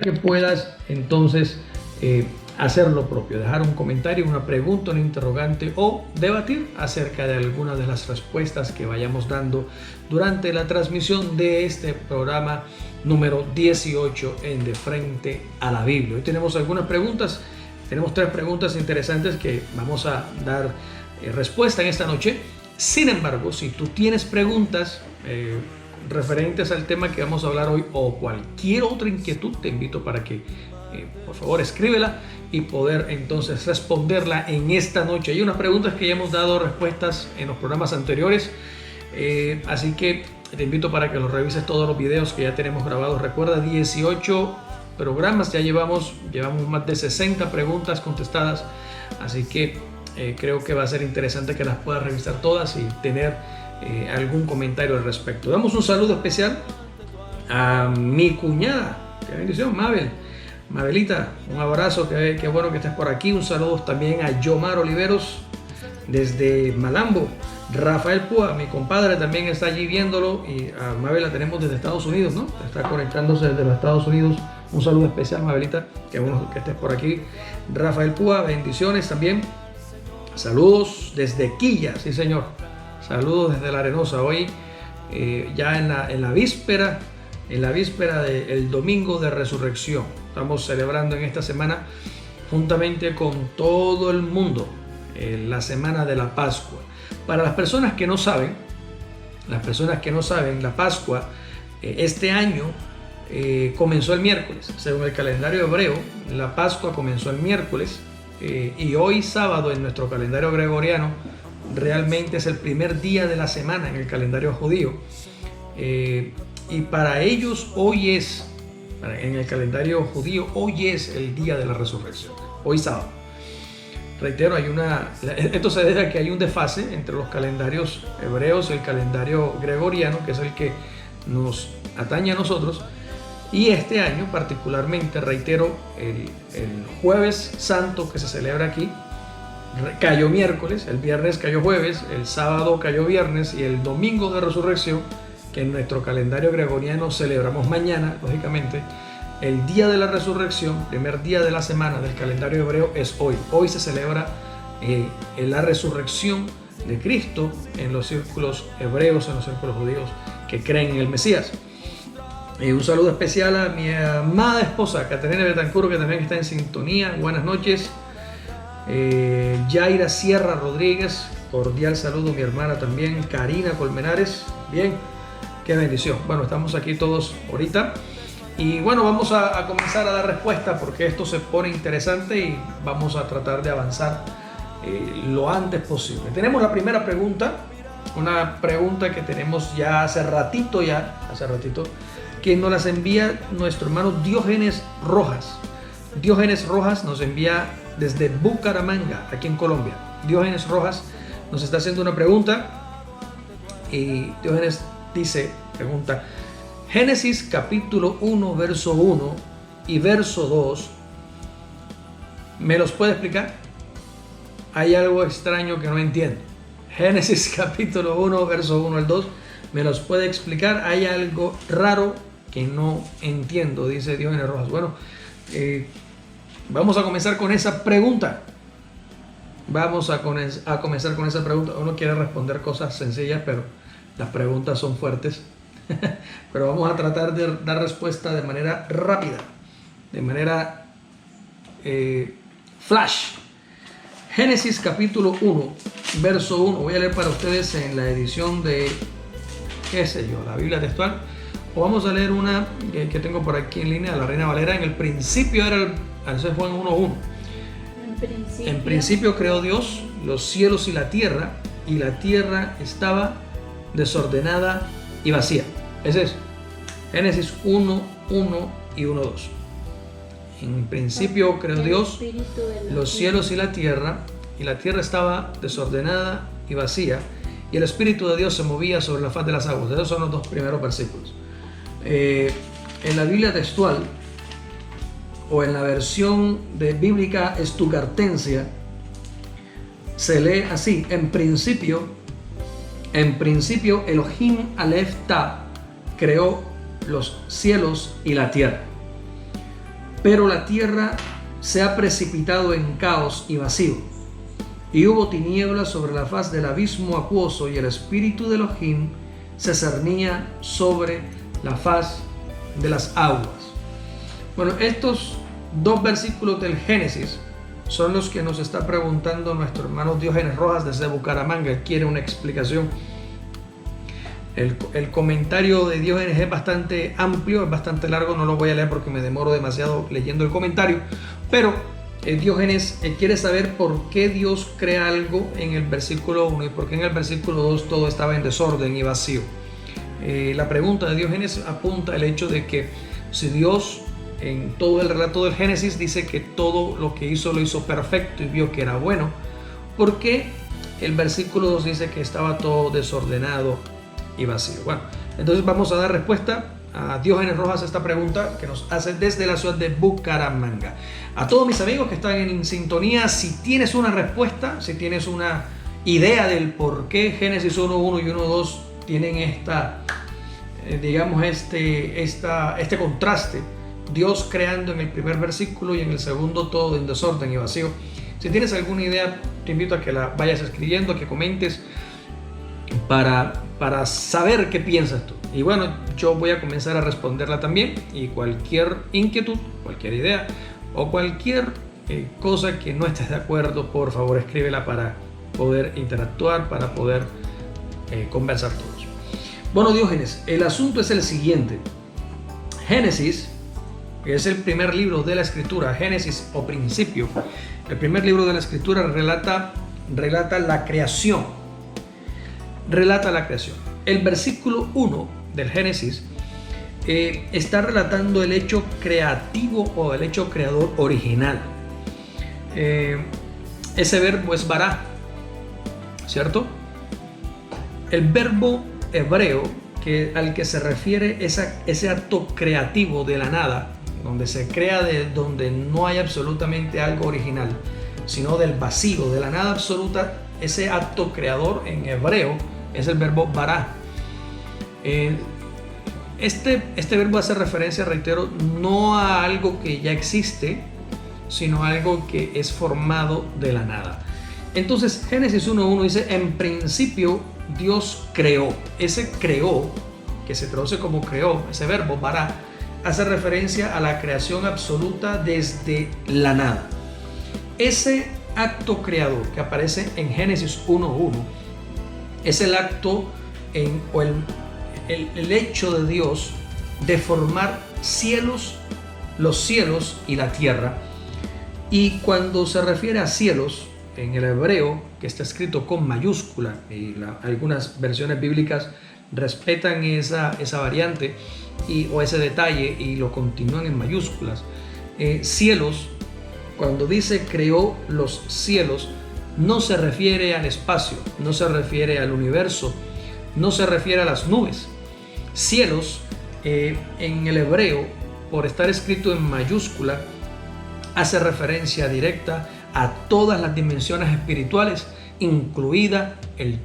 que puedas entonces hacer lo propio, dejar un comentario, una pregunta, un interrogante o debatir acerca de algunas de las respuestas que vayamos dando durante la transmisión de este programa número 18 en De Frente a la Biblia. Hoy tenemos algunas preguntas, tenemos 3 preguntas interesantes que vamos a dar respuesta en esta noche. Sin embargo, si tú tienes preguntas referentes al tema que vamos a hablar hoy o cualquier otra inquietud, te invito para que por favor escríbela y poder entonces responderla en esta noche. Hay unas preguntas que ya hemos dado respuestas en los programas anteriores, así que te invito para que los revises todos los videos que ya tenemos grabados. Recuerda, 18 programas, ya llevamos más de 60 preguntas contestadas, así que creo que va a ser interesante que las puedas revisar todas y tener algún comentario al respecto. Damos un saludo especial a mi cuñada, qué bendición, Mabelita, un abrazo, qué bueno que estés por aquí. Un saludo también a Yomar Oliveros desde Malambo. Rafael Púa, mi compadre, también está allí viéndolo, y a Mabel la tenemos desde Estados Unidos, ¿no? Está conectándose desde los Estados Unidos. Un saludo especial, Mabelita, qué bueno que estés por aquí. Rafael Púa, bendiciones también. Saludos desde Quilla, sí señor. Saludos desde La Arenosa. Hoy ya en la víspera del domingo de resurrección. Estamos celebrando en esta semana juntamente con todo el mundo la semana de la Pascua. Para las personas que no saben, la Pascua este año comenzó el miércoles. Según el calendario hebreo, la Pascua comenzó el miércoles y hoy sábado en nuestro calendario gregoriano realmente es el primer día de la semana en el calendario judío. Y para ellos en el calendario judío, hoy es el día de la resurrección, hoy sábado. Reitero, esto se debe a que hay un desfase entre los calendarios hebreos y el calendario gregoriano, que es el que nos atañe a nosotros. Y este año particularmente, reitero, el jueves santo que se celebra aquí, cayó miércoles, el viernes cayó jueves, el sábado cayó viernes y el domingo de resurrección, que en nuestro calendario gregoriano celebramos mañana, lógicamente, el día de la resurrección, primer día de la semana del calendario hebreo, es hoy. Hoy se celebra la resurrección de Cristo en los círculos hebreos, en los círculos judíos que creen en el Mesías. Un saludo especial a mi amada esposa, Caterina Betancur, que también está en sintonía. Buenas noches. Yaira Sierra Rodríguez, cordial saludo. Mi hermana también, Karina Colmenares. Bien. Qué bendición. Bueno, estamos aquí todos ahorita y bueno, vamos a comenzar a dar respuesta porque esto se pone interesante y vamos a tratar de avanzar lo antes posible. Tenemos la primera pregunta, una pregunta que tenemos ya hace ratito, que nos las envía nuestro hermano Diógenes Rojas. Diógenes Rojas nos envía desde Bucaramanga, aquí en Colombia. Diógenes Rojas nos está haciendo una pregunta y Diógenes pregunta: Génesis capítulo 1, verso 1 y verso 2, ¿me los puede explicar? Hay algo extraño que no entiendo. Génesis capítulo 1, verso 1 al 2, ¿me los puede explicar? Hay algo raro que no entiendo, dice Diógenes Rojas. Bueno, vamos a comenzar con esa pregunta. Comenzar con esa pregunta. Uno quiere responder cosas sencillas, pero las preguntas son fuertes. Pero vamos a tratar de dar respuesta de manera rápida, de manera flash. Génesis capítulo 1, verso 1. Voy a leer para ustedes en la edición de, la Biblia textual. O vamos a leer una que tengo por aquí en línea, la Reina Valera. En el principio era eso es Juan 1:1. En principio creó Dios los cielos y la tierra estaba desordenada y vacía. Ese es Génesis 1:1 y 1:2. En principio creó Dios los cielos y la tierra estaba desordenada y vacía, y el Espíritu de Dios se movía sobre la faz de las aguas. Esos son los 2 primeros versículos. En la Biblia textual o en la versión de bíblica estugartensia se lee así: en principio Elohim Aleph Ta creó los cielos y la tierra. Pero la tierra se ha precipitado en caos y vacío, y hubo tinieblas sobre la faz del abismo acuoso, y el espíritu de Elohim se cernía sobre la faz de las aguas. Bueno, estos dos versículos del Génesis son los que nos está preguntando nuestro hermano Diógenes Rojas desde Bucaramanga. Él quiere una explicación. El comentario de Diógenes es bastante amplio, es bastante largo, no lo voy a leer porque me demoro demasiado leyendo el comentario, pero Diógenes quiere saber por qué Dios crea algo en el versículo 1 y por qué en el versículo 2 todo estaba en desorden y vacío. La pregunta de Diógenes apunta al hecho de que si Dios en todo el relato del Génesis dice que todo lo que hizo lo hizo perfecto y vio que era bueno, ¿por qué el versículo 2 dice que estaba todo desordenado y vacío? Bueno, entonces vamos a dar respuesta a Diógenes Rojas a esta pregunta que nos hace desde la ciudad de Bucaramanga. A todos mis amigos que están en sintonía, si tienes una respuesta, si tienes una idea del por qué Génesis 1.1 y 1.2 tienen este contraste, Dios creando en el primer versículo y en el segundo todo en desorden y vacío. Si tienes alguna idea, te invito a que la vayas escribiendo, que comentes para saber qué piensas tú. Y bueno, yo voy a comenzar a responderla también, y cualquier inquietud, cualquier idea o cualquier cosa que no estés de acuerdo, por favor escríbela para poder interactuar, para poder conversar todos. Bueno, Diógenes, el asunto es el siguiente. Génesis, que es el primer libro de la escritura, Génesis o principio, el primer libro de la escritura relata la creación. Relata la creación. El versículo 1 del Génesis está relatando el hecho creativo o el hecho creador original. Ese verbo es bara, ¿cierto? El verbo hebreo al que se refiere ese acto creativo de la nada, donde se crea de donde no hay absolutamente algo original, sino del vacío, de la nada absoluta. Ese acto creador en hebreo es el verbo bara. Este verbo hace referencia, reitero, no a algo que ya existe, sino a algo que es formado de la nada. Entonces Génesis 1.1 dice: en principio Dios creó. Ese creó, que se traduce como creó, ese verbo bara, hace referencia a la creación absoluta desde la nada. Ese acto creador que aparece en Génesis 1.1 es el acto el hecho de Dios de formar los cielos y la tierra. Y cuando se refiere a cielos en el hebreo, que está escrito con mayúscula, y algunas versiones bíblicas respetan esa variante o ese detalle y lo continúan en mayúsculas. Cielos, cuando dice creó los cielos, no se refiere al espacio, no se refiere al universo, no se refiere a las nubes. Cielos, en el hebreo, por estar escrito en mayúscula, hace referencia directa a todas las dimensiones espirituales, incluida el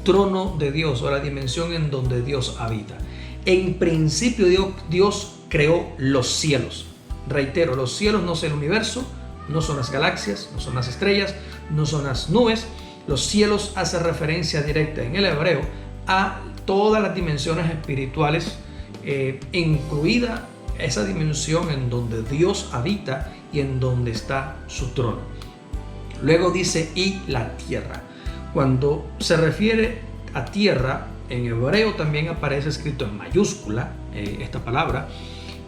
trono de Dios o la dimensión en donde Dios habita. En principio Dios creó los cielos. Reitero, los cielos no son el universo, no son las galaxias, no son las estrellas, no son las nubes. Los cielos hace referencia directa en el hebreo a todas las dimensiones espirituales, incluida esa dimensión en donde Dios habita y en donde está su trono. Luego dice y la tierra. Cuando se refiere a tierra, en hebreo también aparece escrito en mayúscula esta palabra,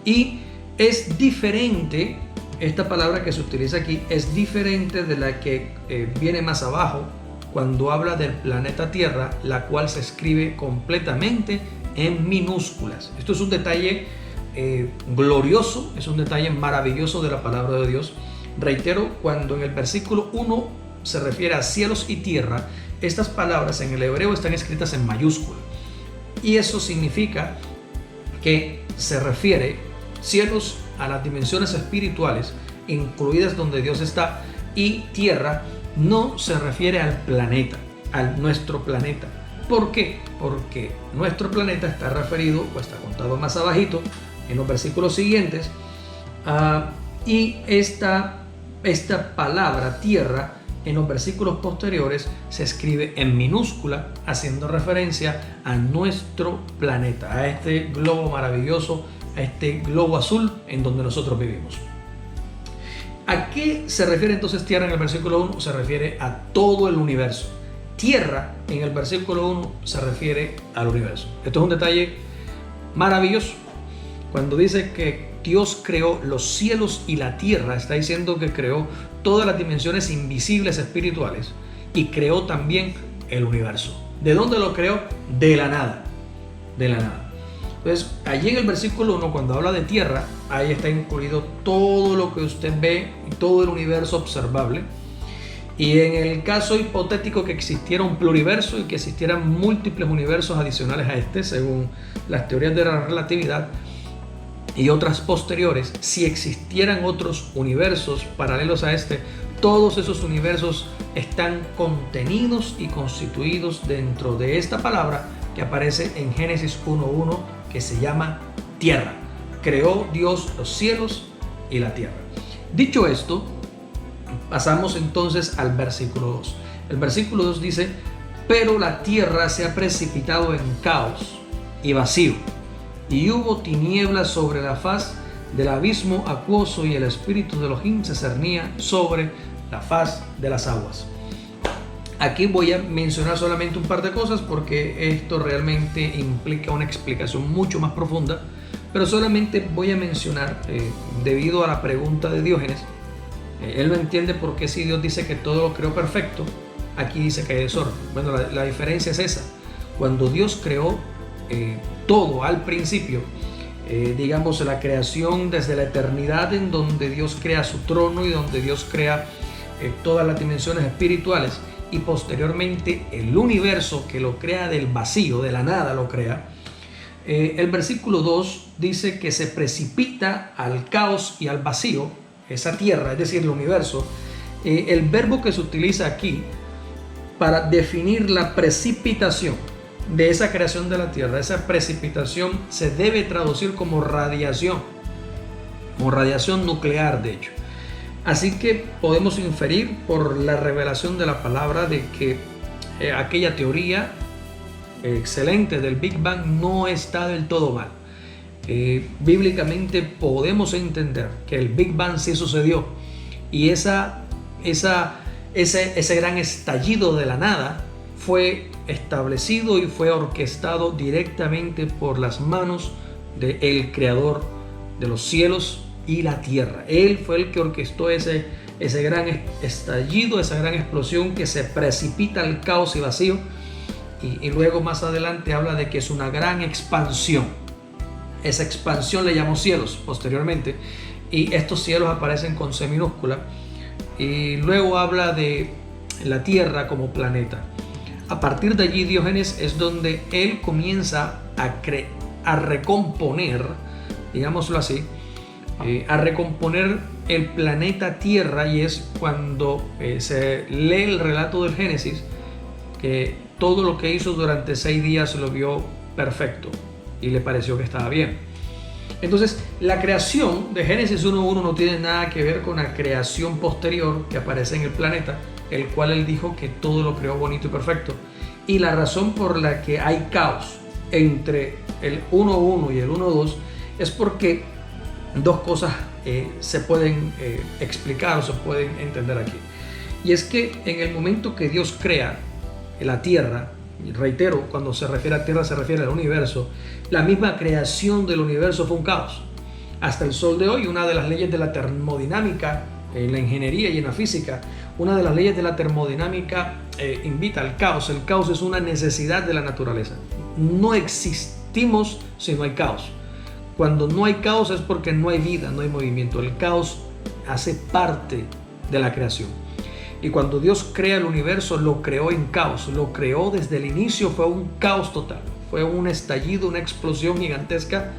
y es diferente. Esta palabra que se utiliza aquí es diferente de la que viene más abajo cuando habla del planeta Tierra, la cual se escribe completamente en minúsculas. Esto es un detalle glorioso, es un detalle maravilloso de la palabra de Dios. Reitero, cuando en el versículo 1 se refiere a cielos y tierra, estas palabras en el hebreo están escritas en mayúscula. Y eso significa que se refiere cielos a las dimensiones espirituales, incluidas donde Dios está, y tierra no se refiere al planeta, a nuestro planeta. ¿Por qué? Porque nuestro planeta está referido, o está contado más abajito, en los versículos siguientes, Y esta palabra tierra en los versículos posteriores se escribe en minúscula, haciendo referencia a nuestro planeta, a este globo maravilloso, a este globo azul en donde nosotros vivimos. ¿A qué se refiere entonces tierra en el versículo 1? Se refiere a todo el universo. Tierra en el versículo 1 se refiere al universo. Esto es un detalle maravilloso. Cuando dice que Dios creó los cielos y la tierra, está diciendo que creó todas las dimensiones invisibles espirituales y creó también el universo. ¿De dónde lo creó? De la nada. De la nada. Entonces, allí en el versículo 1, cuando habla de tierra, ahí está incluido todo lo que usted ve y todo el universo observable. Y en el caso hipotético que existiera un pluriverso y que existieran múltiples universos adicionales a este, según las teorías de la relatividad y otras posteriores, si existieran otros universos paralelos a este, todos esos universos están contenidos y constituidos dentro de esta palabra que aparece en Génesis 1:1, que se llama tierra. Creó Dios los cielos y la tierra. Dicho esto, pasamos entonces al versículo 2. El versículo 2 dice: pero la tierra se ha precipitado en caos y vacío, y hubo tinieblas sobre la faz del abismo acuoso, y el espíritu de Elohim se cernía sobre la faz de las aguas. Aquí voy a mencionar solamente un par de cosas porque esto realmente implica una explicación mucho más profunda, pero solamente voy a mencionar, debido a la pregunta de Diógenes, él no entiende por qué si Dios dice que todo lo creó perfecto, aquí dice que hay desorden. Bueno, la diferencia es esa. Cuando Dios creó todo al principio, digamos la creación desde la eternidad, en donde Dios crea su trono y donde Dios crea todas las dimensiones espirituales, y posteriormente el universo que lo crea del vacío, de la nada lo crea. El versículo 2 dice que se precipita al caos y al vacío, esa tierra, es decir, el universo. El verbo que se utiliza aquí para definir la precipitación de esa creación de la tierra, esa precipitación se debe traducir como radiación nuclear, de hecho. Así que podemos inferir por la revelación de la palabra de que aquella teoría excelente del Big Bang no está del todo mal. Bíblicamente podemos entender que el Big Bang sí sucedió, y ese gran estallido de la nada fue establecido y fue orquestado directamente por las manos del Creador de los cielos y la tierra. Él fue el que orquestó ese gran estallido, esa gran explosión que se precipita al caos y vacío, y luego más adelante habla de que es una gran expansión. Esa expansión le llamó cielos posteriormente, y estos cielos aparecen con C minúscula, y luego habla de la tierra como planeta. A partir de allí, Diógenes es donde él comienza a recomponer, digámoslo así, a recomponer el planeta Tierra, y es cuando se lee el relato del Génesis, que todo lo que hizo durante 6 días lo vio perfecto y le pareció que estaba bien. Entonces, la creación de Génesis 1:1 no tiene nada que ver con la creación posterior que aparece en el planeta, el cual él dijo que todo lo creó bonito y perfecto. Y la razón por la que hay caos entre el 1:1 y el 1:2 es porque dos cosas se pueden explicar o se pueden entender aquí. Y es que en el momento que Dios crea la tierra, y reitero, cuando se refiere a tierra se refiere al universo, la misma creación del universo fue un caos. Hasta el sol de hoy, una de las leyes de la termodinámica en la ingeniería y en la física, una de las leyes de la termodinámica invita al caos. El caos es una necesidad de la naturaleza. No existimos si no hay caos. Cuando no hay caos es porque no hay vida, no hay movimiento. El caos hace parte de la creación. Y cuando Dios crea el universo, lo creó en caos. Lo creó desde el inicio, fue un caos total. Fue un estallido, una explosión gigantesca,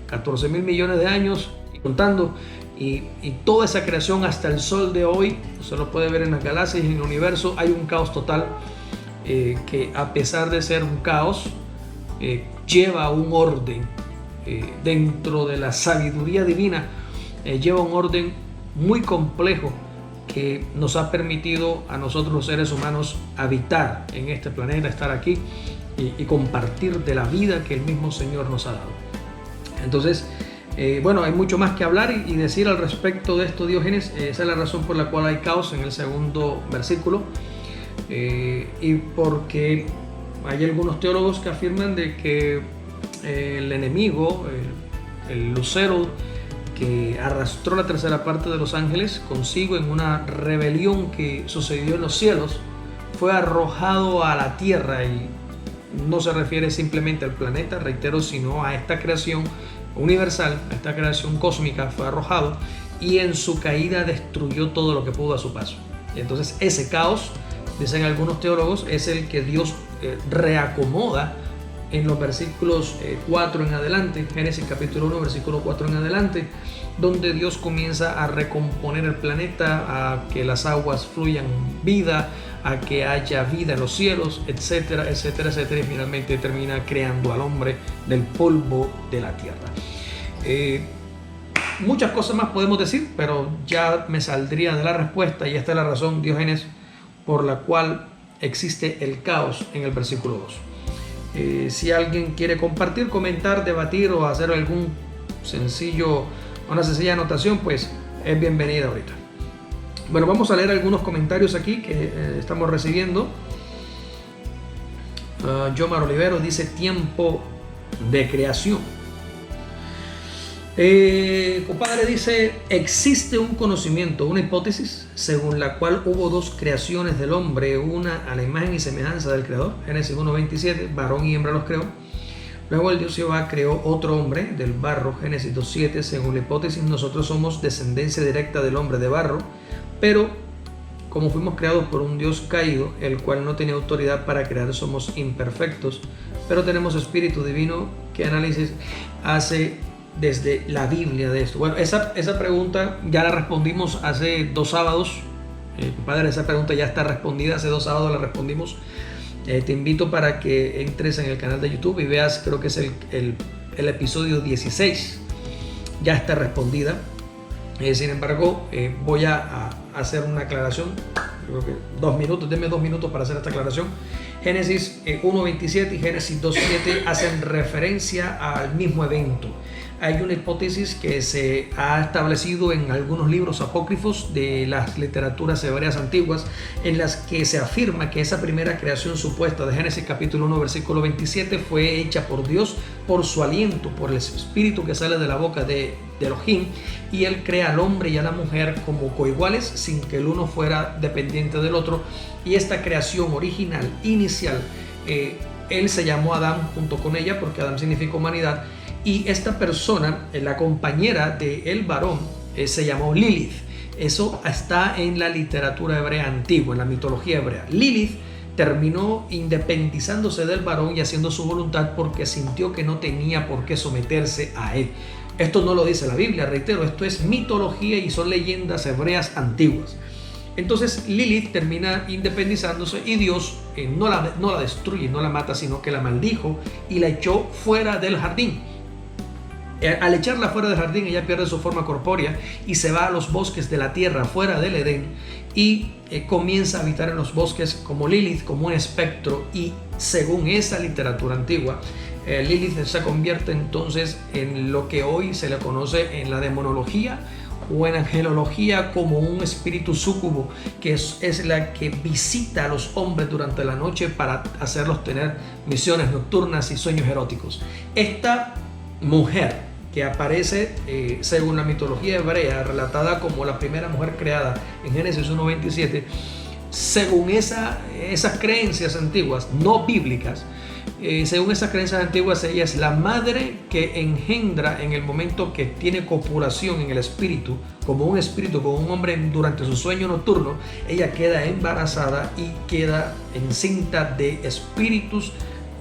14.000 millones de años y contando. Y toda esa creación hasta el sol de hoy, se lo puede ver en las galaxias y en el universo, hay un caos total que, a pesar de ser un caos, lleva un orden dentro de la sabiduría divina, lleva un orden muy complejo que nos ha permitido a nosotros los seres humanos habitar en este planeta, estar aquí y compartir de la vida que el mismo Señor nos ha dado. Entonces, bueno, hay mucho más que hablar y decir al respecto de esto, Diógenes. Esa es la razón por la cual hay caos en el segundo versículo, y porque hay algunos teólogos que afirman de que el enemigo, el lucero que arrastró la tercera parte de los ángeles consigo en una rebelión que sucedió en los cielos, fue arrojado a la tierra, y no se refiere simplemente al planeta, reitero, sino a esta creación universal, a esta creación cósmica. Fue arrojado y en su caída destruyó todo lo que pudo a su paso. Y entonces ese caos, dicen algunos teólogos, es el que Dios reacomoda en los versículos 4 en adelante, Génesis capítulo 1, versículo 4 en adelante, donde Dios comienza a recomponer el planeta, a que las aguas fluyan vida, a que haya vida en los cielos, etcétera, etcétera, etcétera, y finalmente termina creando al hombre del polvo de la tierra. Muchas cosas más podemos decir, pero ya me saldría de la respuesta, y esta es la razón, Diógenes, por la cual existe el caos en el versículo 2. Si alguien quiere compartir, comentar, debatir o hacer una sencilla anotación, pues es bienvenida ahorita. Bueno, vamos a leer algunos comentarios aquí que estamos recibiendo. Yomar Olivero dice: tiempo de creación. Compadre dice: existe un conocimiento, una hipótesis según la cual hubo dos creaciones del hombre, una a la imagen y semejanza del Creador, Génesis 1:27, varón y hembra los creó. Luego el Dios Jehová creó otro hombre del barro, Génesis 2:7. Según la hipótesis, nosotros somos descendencia directa del hombre de barro, pero como fuimos creados por un Dios caído, el cual no tenía autoridad para crear, somos imperfectos, pero tenemos espíritu divino. ¿Qué análisis hace desde la Biblia de esto? Bueno, esa pregunta ya la respondimos hace 2 sábados. Compadre, esa pregunta ya está respondida. Hace 2 sábados la respondimos. Te invito para que entres en el canal de YouTube y veas, creo que es el episodio 16. Ya está respondida. Sin embargo, voy a hacer una aclaración. Creo que 2 minutos, denme 2 minutos para hacer esta aclaración. Génesis 1:27 y Génesis 2:7 hacen referencia al mismo evento. Hay una hipótesis que se ha establecido en algunos libros apócrifos de las literaturas hebreas antiguas, en las que se afirma que esa primera creación supuesta de Génesis capítulo 1 versículo 27 fue hecha por Dios, por su aliento, por el espíritu que sale de la boca de Elohim, y él crea al hombre y a la mujer como coiguales, sin que el uno fuera dependiente del otro. Y esta creación original, inicial, él se llamó Adán junto con ella, porque Adán significa humanidad. Y esta persona, la compañera del varón, se llamó Lilith. Eso está en la literatura hebrea antigua, en la mitología hebrea. Lilith terminó independizándose del varón y haciendo su voluntad porque sintió que no tenía por qué someterse a él. Esto no lo dice la Biblia, reitero, esto es mitología y son leyendas hebreas antiguas. Entonces Lilith termina independizándose y Dios no la destruye, no la mata, sino que la maldijo y la echó fuera del jardín. Al echarla fuera del jardín, ella pierde su forma corpórea y se va a los bosques de la tierra, fuera del Edén, y comienza a habitar en los bosques como Lilith, como un espectro. Y según esa literatura antigua, Lilith se convierte entonces en lo que hoy se le conoce en la demonología o en angelología como un espíritu súcubo, que es la que visita a los hombres durante la noche para hacerlos tener visiones nocturnas y sueños eróticos. Esta mujer que aparece según la mitología hebrea, relatada como la primera mujer creada en Génesis 1:27, según esas creencias antiguas, no bíblicas, según esas creencias antiguas, ella es la madre que engendra en el momento que tiene copulación en el espíritu, como un espíritu, como un hombre durante su sueño nocturno. Ella queda embarazada y queda encinta de espíritus,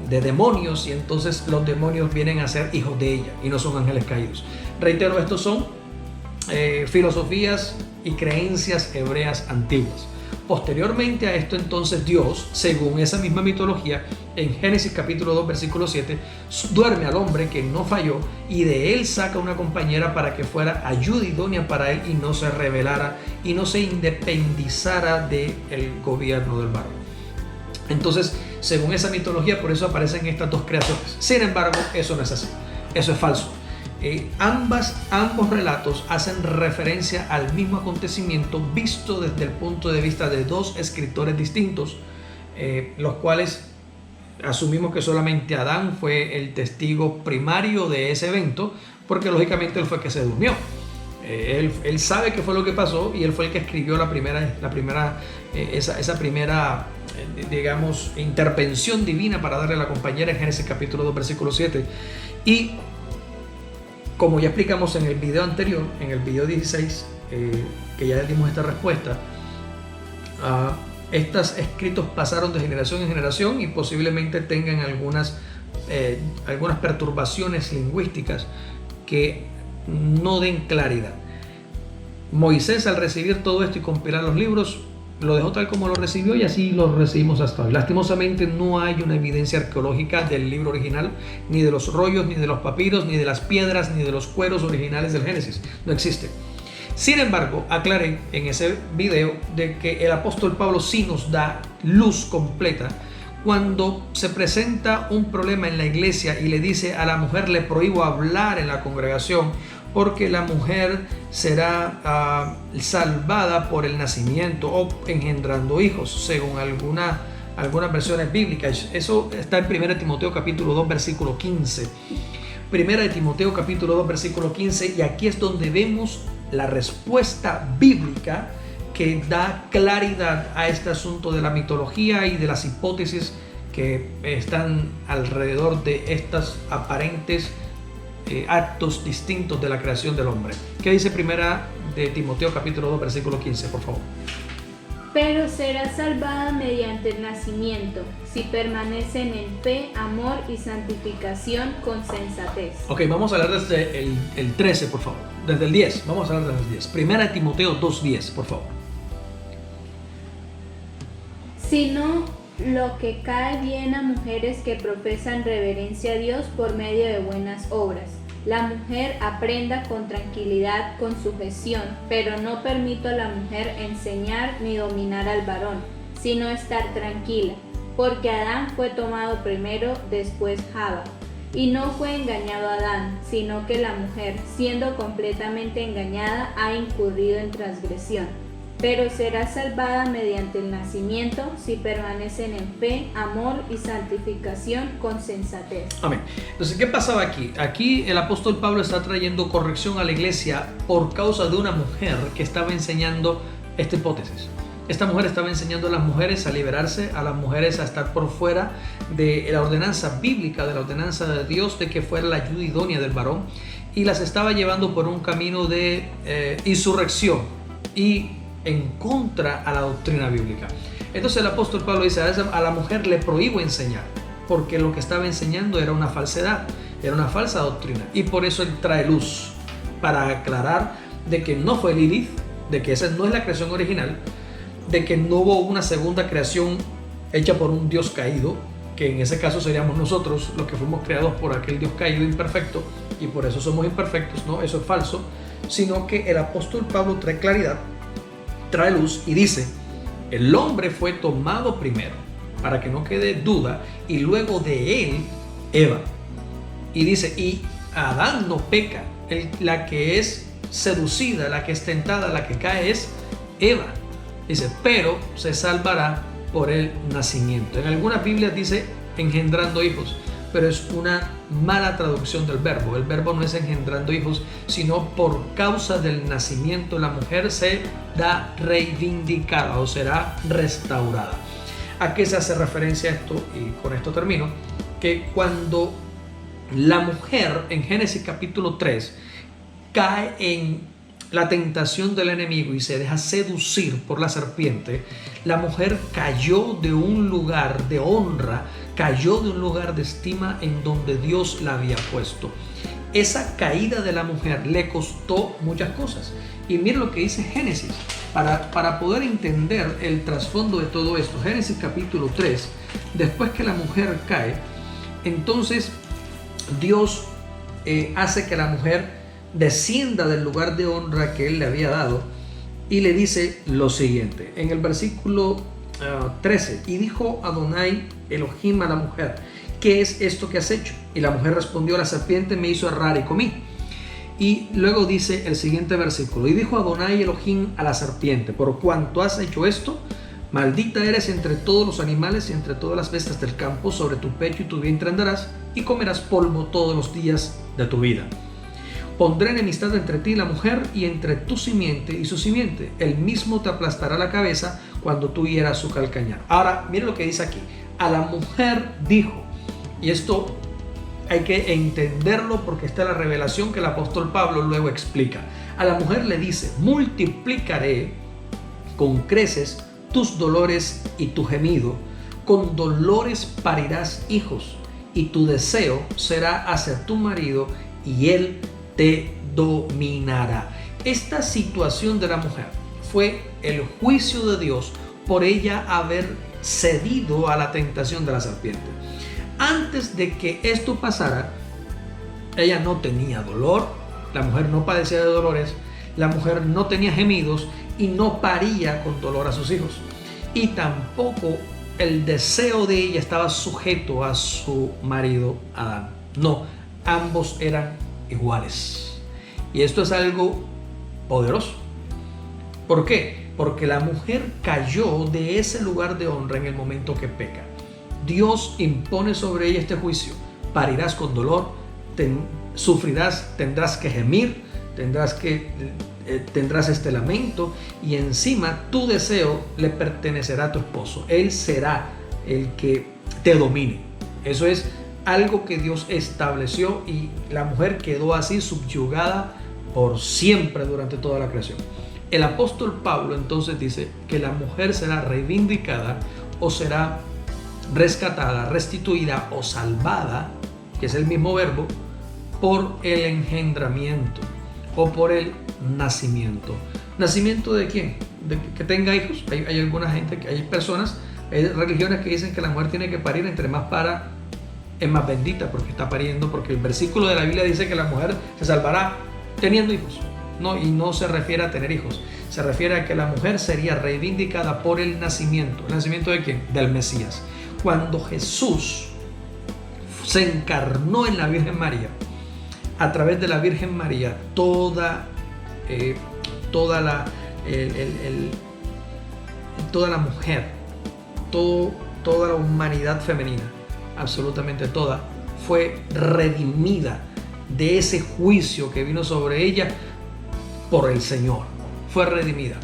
de demonios, y entonces los demonios vienen a ser hijos de ella y no son ángeles caídos. Reitero, estos son filosofías y creencias hebreas antiguas. Posteriormente a esto, entonces Dios, según esa misma mitología, en Génesis capítulo 2 versículo 7, duerme al hombre que no falló y de él saca una compañera para que fuera ayuda idónea para él y no se rebelara y no se independizara del gobierno del varón. Entonces, según esa mitología, por eso aparecen estas dos creaciones. Sin embargo, eso no es así, eso es falso. Ambos relatos hacen referencia al mismo acontecimiento visto desde el punto de vista de dos escritores distintos, los cuales asumimos que solamente Adán fue el testigo primario de ese evento, porque lógicamente él fue el que se durmió. Él sabe qué fue lo que pasó y él fue el que escribió esa primera digamos, intervención divina para darle a la compañera en Génesis capítulo 2 versículo 7. Y como ya explicamos en el video anterior, en el video 16, que ya dimos esta respuesta, estos escritos pasaron de generación en generación y posiblemente tengan algunas perturbaciones lingüísticas que no den claridad. Moisés, al recibir todo esto y compilar los libros, lo dejó tal como lo recibió y así lo recibimos hasta hoy. Lastimosamente no hay una evidencia arqueológica del libro original, ni de los rollos, ni de los papiros, ni de las piedras, ni de los cueros originales del Génesis. No existe. Sin embargo, aclaré en ese video de que el apóstol Pablo sí nos da luz completa cuando se presenta un problema en la iglesia y le dice a la mujer: le prohíbo hablar en la congregación porque la mujer será salvada por el nacimiento o engendrando hijos, según algunas versiones bíblicas. Eso está en 1 Timoteo capítulo 2 versículo 15. 1 Timoteo capítulo 2 versículo 15, y aquí es donde vemos la respuesta bíblica que da claridad a este asunto de la mitología y de las hipótesis que están alrededor de estas aparentes actos distintos de la creación del hombre. ¿Qué dice 1 Timoteo capítulo 2 versículo 15, por favor? Pero será salvada mediante el nacimiento, si permanecen en fe, amor y santificación con sensatez. Ok, vamos a hablar desde el 13, por favor. Desde el 10, vamos a hablar desde el 10. 1 Timoteo 2:10, por favor. Sino lo que cae bien a mujeres que profesan reverencia a Dios por medio de buenas obras. La mujer aprenda con tranquilidad, con sujeción, pero no permito a la mujer enseñar ni dominar al varón, sino estar tranquila, porque Adán fue tomado primero, después Java. Y no fue engañado Adán, sino que la mujer, siendo completamente engañada, ha incurrido en transgresión. Pero será salvada mediante el nacimiento si permanecen en fe, amor y santificación con sensatez. Amén. Entonces, ¿qué pasaba aquí? Aquí el apóstol Pablo está trayendo corrección a la iglesia por causa de una mujer que estaba enseñando esta hipótesis. Esta mujer estaba enseñando a las mujeres a liberarse, a las mujeres a estar por fuera de la ordenanza bíblica, de la ordenanza de Dios, de que fuera la ayuda idónea del varón, y las estaba llevando por un camino de insurrección y en contra a la doctrina bíblica. Entonces el apóstol Pablo dice: a la mujer le prohíbo enseñar, porque lo que estaba enseñando era una falsedad, era una falsa doctrina, y por eso él trae luz para aclarar de que no fue Lilith, de que esa no es la creación original, de que no hubo una segunda creación hecha por un Dios caído, que en ese caso seríamos nosotros los que fuimos creados por aquel Dios caído imperfecto, y por eso somos imperfectos. No, eso es falso, sino que el apóstol Pablo trae claridad, trae luz y dice: el hombre fue tomado primero, para que no quede duda, y luego de él Eva. Y dice: y Adán no peca, la que es seducida, la que es tentada, la que cae es Eva. Dice: pero se salvará por el nacimiento. En algunas Biblias dice engendrando hijos, pero es una mala traducción del verbo. El verbo no es engendrando hijos, sino por causa del nacimiento la mujer se da reivindicada o será restaurada. ¿A qué se hace referencia esto? Y con esto termino. Que cuando la mujer en Génesis capítulo 3 cae en la tentación del enemigo y se deja seducir por la serpiente, la mujer cayó de un lugar de honra, cayó de un lugar de estima en donde Dios la había puesto. esa caída de la mujer le costó muchas cosas. Y mira lo que dice Génesis, para poder entender el trasfondo de todo esto. Génesis capítulo 3, después que la mujer cae, entonces Dios hace que la mujer descienda del lugar de honra que Él le había dado y le dice lo siguiente, en el versículo 13, y dijo Adonai Elohim a la mujer, ¿qué es esto que has hecho? Y la mujer respondió, la serpiente me hizo errar y comí. Y luego dice el siguiente versículo, y dijo Adonai Elohim a la serpiente, por cuanto has hecho esto, maldita eres entre todos los animales y entre todas las bestias del campo, sobre tu pecho y tu vientre andarás, y comerás polvo todos los días de tu vida. Pondré enemistad entre ti y la mujer, y entre tu simiente y su simiente. Él mismo te aplastará la cabeza cuando tú hieras su calcañar. Ahora, mire lo que dice aquí. A la mujer dijo, y esto hay que entenderlo porque está la revelación que el apóstol Pablo luego explica. A la mujer le dice, multiplicaré con creces tus dolores y tu gemido. Con dolores parirás hijos, y tu deseo será hacia tu marido, y él te dominará. Esta situación de la mujer fue el juicio de Dios por ella haber cedido a la tentación de la serpiente. Antes de que esto pasara, ella no tenía dolor, la mujer no padecía de dolores, la mujer no tenía gemidos y no paría con dolor a sus hijos. Y tampoco el deseo de ella estaba sujeto a su marido Adán. No, ambos eran iguales. Y esto es algo poderoso. ¿Por qué? Porque la mujer cayó de ese lugar de honra en el momento que peca. Dios impone sobre ella este juicio. Parirás con dolor, sufrirás, tendrás que gemir, tendrás este lamento, y encima tu deseo le pertenecerá a tu esposo. Él será el que te domine. Eso es algo que Dios estableció, y la mujer quedó así subyugada por siempre durante toda la creación. El apóstol Pablo entonces dice que la mujer será reivindicada o será rescatada, restituida o salvada, que es el mismo verbo, por el engendramiento o por el nacimiento. ¿Nacimiento de quién? De que tenga hijos. Hay alguna gente, hay personas, hay religiones que dicen que la mujer tiene que parir, entre más para es más bendita porque está pariendo, porque el versículo de la Biblia dice que la mujer se salvará teniendo hijos. No, y no se refiere a tener hijos, se refiere a que la mujer sería reivindicada por el nacimiento. ¿El nacimiento de quién? Del Mesías. Cuando Jesús se encarnó en la Virgen María, a través de la Virgen María, toda la mujer, toda la humanidad femenina, absolutamente toda, fue redimida de ese juicio que vino sobre ella por el Señor. Fue redimida.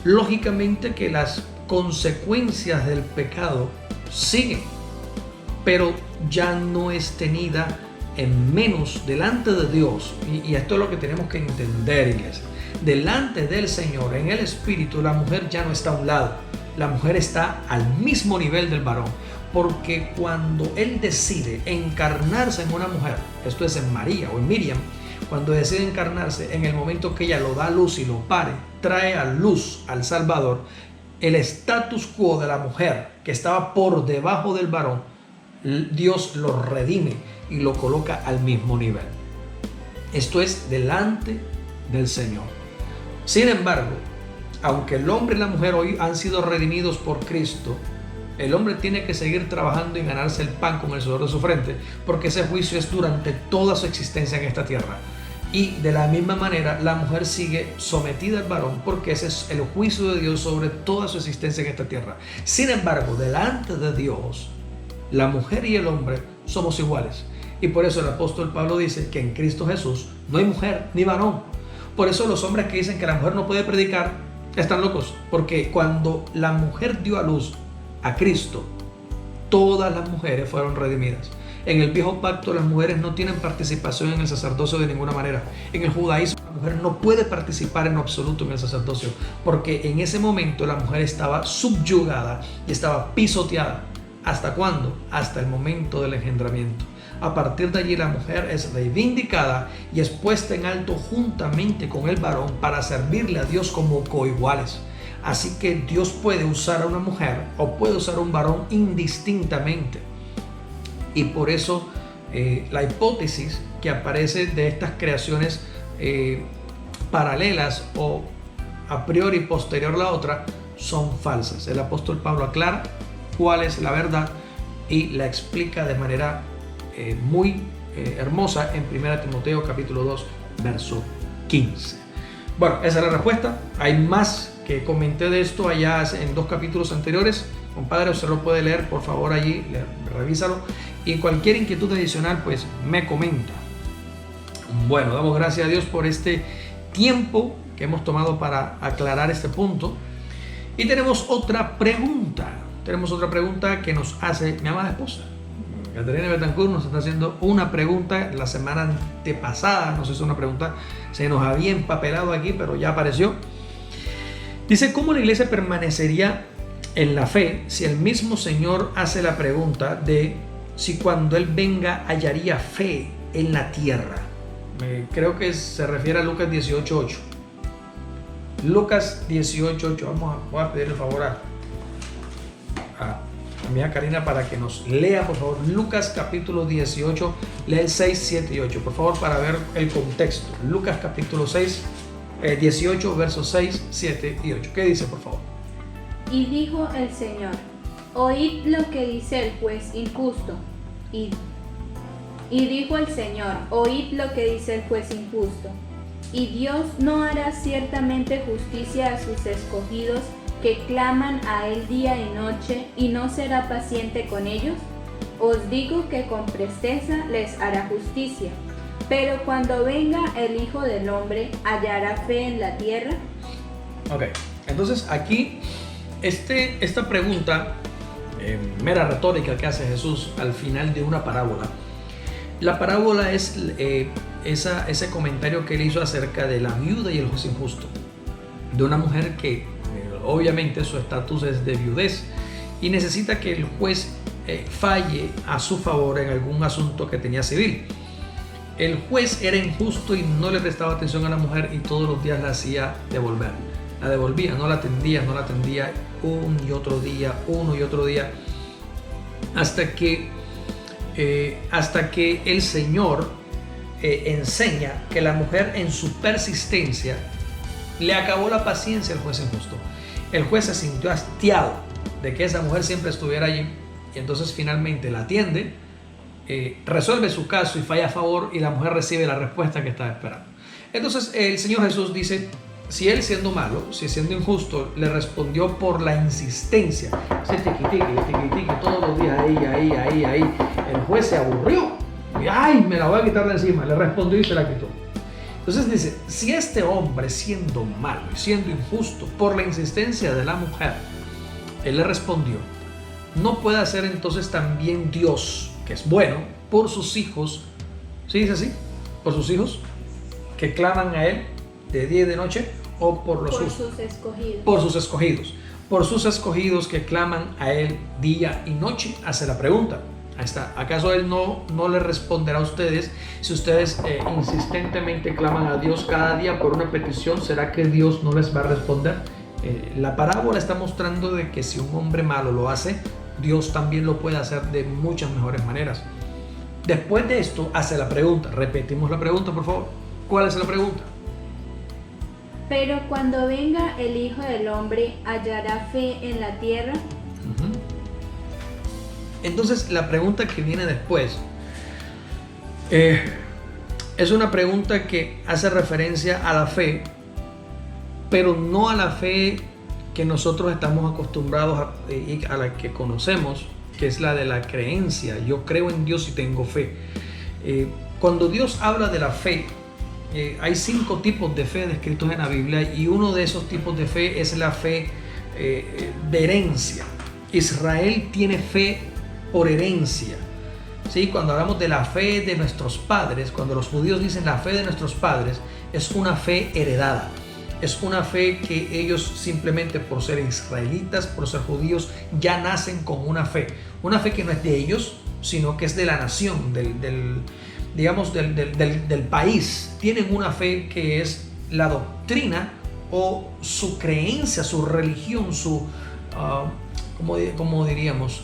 Lógicamente que las consecuencias del pecado siguen, pero ya no es tenida en menos delante de Dios. Y esto es lo que tenemos que entender, iglesia. Delante del Señor, en el Espíritu, la mujer ya no está a un lado. La mujer está al mismo nivel del varón. Porque cuando Él decide encarnarse en una mujer, esto es en María o en Miriam, cuando decide encarnarse, en el momento que ella lo da a luz y lo pare, trae a luz al Salvador, el status quo de la mujer que estaba por debajo del varón, Dios lo redime y lo coloca al mismo nivel. Esto es delante del Señor. Sin embargo, aunque el hombre y la mujer hoy han sido redimidos por Cristo, el hombre tiene que seguir trabajando y ganarse el pan con el sudor de su frente, porque ese juicio es durante toda su existencia en esta tierra. Y de la misma manera, la mujer sigue sometida al varón, porque ese es el juicio de Dios sobre toda su existencia en esta tierra. Sin embargo, delante de Dios, la mujer y el hombre somos iguales. Y por eso el apóstol Pablo dice que en Cristo Jesús no hay mujer ni varón. Por eso los hombres que dicen que la mujer no puede predicar están locos, porque cuando la mujer dio a luz a Cristo, todas las mujeres fueron redimidas. En el viejo pacto las mujeres no tienen participación en el sacerdocio de ninguna manera. En el judaísmo la mujer no puede participar en absoluto en el sacerdocio, porque en ese momento la mujer estaba subyugada y estaba pisoteada ¿Hasta cuándo? Hasta el momento del engendramiento. A partir de allí la mujer es reivindicada y es puesta en alto juntamente con el varón para servirle a Dios como coiguales. Así que Dios puede usar a una mujer o puede usar a un varón indistintamente. Y por eso la hipótesis que aparece de estas creaciones paralelas o a priori posterior a la otra son falsas. El apóstol Pablo aclara cuál es la verdad y la explica de manera muy hermosa en 1 Timoteo capítulo 2 verso 15. Bueno, esa es la respuesta. Hay más que comenté de esto allá en 2 capítulos anteriores. Compadre, usted lo puede leer, por favor, allí, revísalo. Y cualquier inquietud adicional, pues me comenta. Bueno, damos gracias a Dios por este tiempo que hemos tomado para aclarar este punto. Y tenemos otra pregunta. Tenemos otra pregunta que nos hace mi amada esposa. Caterina Betancourt nos está haciendo una pregunta. La semana antepasada nos hizo una pregunta. Se nos había empapelado aquí, pero ya apareció. Dice, ¿cómo la iglesia permanecería en la fe si el mismo Señor hace la pregunta de si cuando Él venga hallaría fe en la tierra? Creo que se refiere a Lucas 18:8. Lucas 18:8. Voy a pedir el favor a mi hija Karina para que nos lea, por favor, Lucas capítulo 18, lee el 6, 7 y 8, por favor, para ver el contexto. Lucas capítulo 18, versos 6, 7 y 8. ¿Qué dice, por favor? Y dijo el Señor, oíd lo que dice el juez injusto. Y dijo el Señor, oíd lo que dice el juez injusto. Y Dios no hará ciertamente justicia a sus escogidos que claman a Él día y noche, y no será paciente con ellos. Os digo que con presteza les hará justicia. Pero cuando venga el Hijo del Hombre, ¿hallará fe en la tierra? Ok, entonces aquí esta pregunta mera retórica que hace Jesús al final de una parábola. La parábola es ese comentario que él hizo acerca de la viuda y el juez injusto, de una mujer que obviamente su estatus es de viudez y necesita que el juez falle a su favor en algún asunto que tenía civil. El juez era injusto y no le prestaba atención a la mujer y todos los días la hacía devolver. La devolvía, no la atendía uno y otro día, hasta que el Señor enseña que la mujer en su persistencia le acabó la paciencia al juez injusto. El juez se sintió hastiado de que esa mujer siempre estuviera allí y entonces finalmente la atiende, resuelve su caso y falla a favor y la mujer recibe la respuesta que estaba esperando. Entonces el Señor Jesús dice, si él siendo malo, si siendo injusto, le respondió por la insistencia, ese tiqui, todos los días ahí, el juez se aburrió y ¡ay! Me la voy a quitar de encima, le respondió y se la quitó. Entonces dice, si este hombre siendo malo y siendo injusto por la insistencia de la mujer, él le respondió, ¿no puede hacer entonces también Dios, que es bueno, por sus hijos? ¿Sí dice así? ¿Por sus hijos que claman a él de día y de noche? ¿O por sus escogidos? Por sus escogidos. Por sus escogidos que claman a él día y noche. Hace la pregunta. Ahí está. ¿Acaso él no le responderá a ustedes si ustedes insistentemente claman a Dios cada día por una petición? ¿Será que Dios no les va a responder? La parábola está mostrando de que si un hombre malo lo hace, Dios también lo puede hacer de muchas mejores maneras. Después de esto hace la pregunta. Repetimos la pregunta, por favor. ¿Cuál es la pregunta? Pero cuando venga el Hijo del Hombre, ¿hallará fe en la tierra? Entonces la pregunta que viene después es una pregunta que hace referencia a la fe, pero no a la fe que nosotros estamos acostumbrados a la que conocemos, que es la de la creencia. Yo creo en Dios y tengo fe. Cuando Dios habla de la fe, hay 5 tipos de fe descritos en la Biblia y uno de esos tipos de fe es la fe de herencia. Israel tiene fe por herencia. ¿Sí? Cuando hablamos de la fe de nuestros padres, cuando los judíos dicen la fe de nuestros padres, es una fe heredada. Es una fe que ellos simplemente por ser israelitas, por ser judíos, ya nacen con una fe. Una fe que no es de ellos, sino que es de la nación, del país. Tienen una fe que es la doctrina o su creencia, su religión, ¿cómo diríamos?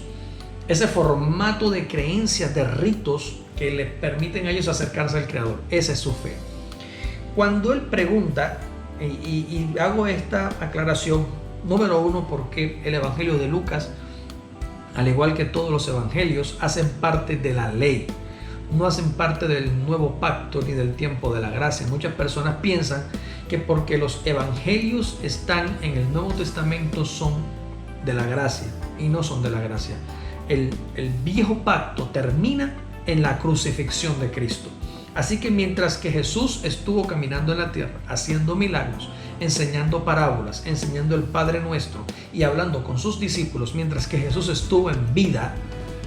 Ese formato de creencias, de ritos que les permiten a ellos acercarse al Creador. Esa es su fe. Cuando él pregunta, y hago esta aclaración, número uno, porque el Evangelio de Lucas, al igual que todos los evangelios, hacen parte de la ley, no hacen parte del nuevo pacto ni del tiempo de la gracia. Muchas personas piensan que porque los evangelios están en el Nuevo Testamento son de la gracia, y no son de la gracia. El viejo pacto termina en la crucifixión de Cristo. Así que mientras que Jesús estuvo caminando en la tierra, haciendo milagros, enseñando parábolas, enseñando el Padre Nuestro y hablando con sus discípulos, mientras que Jesús estuvo en vida,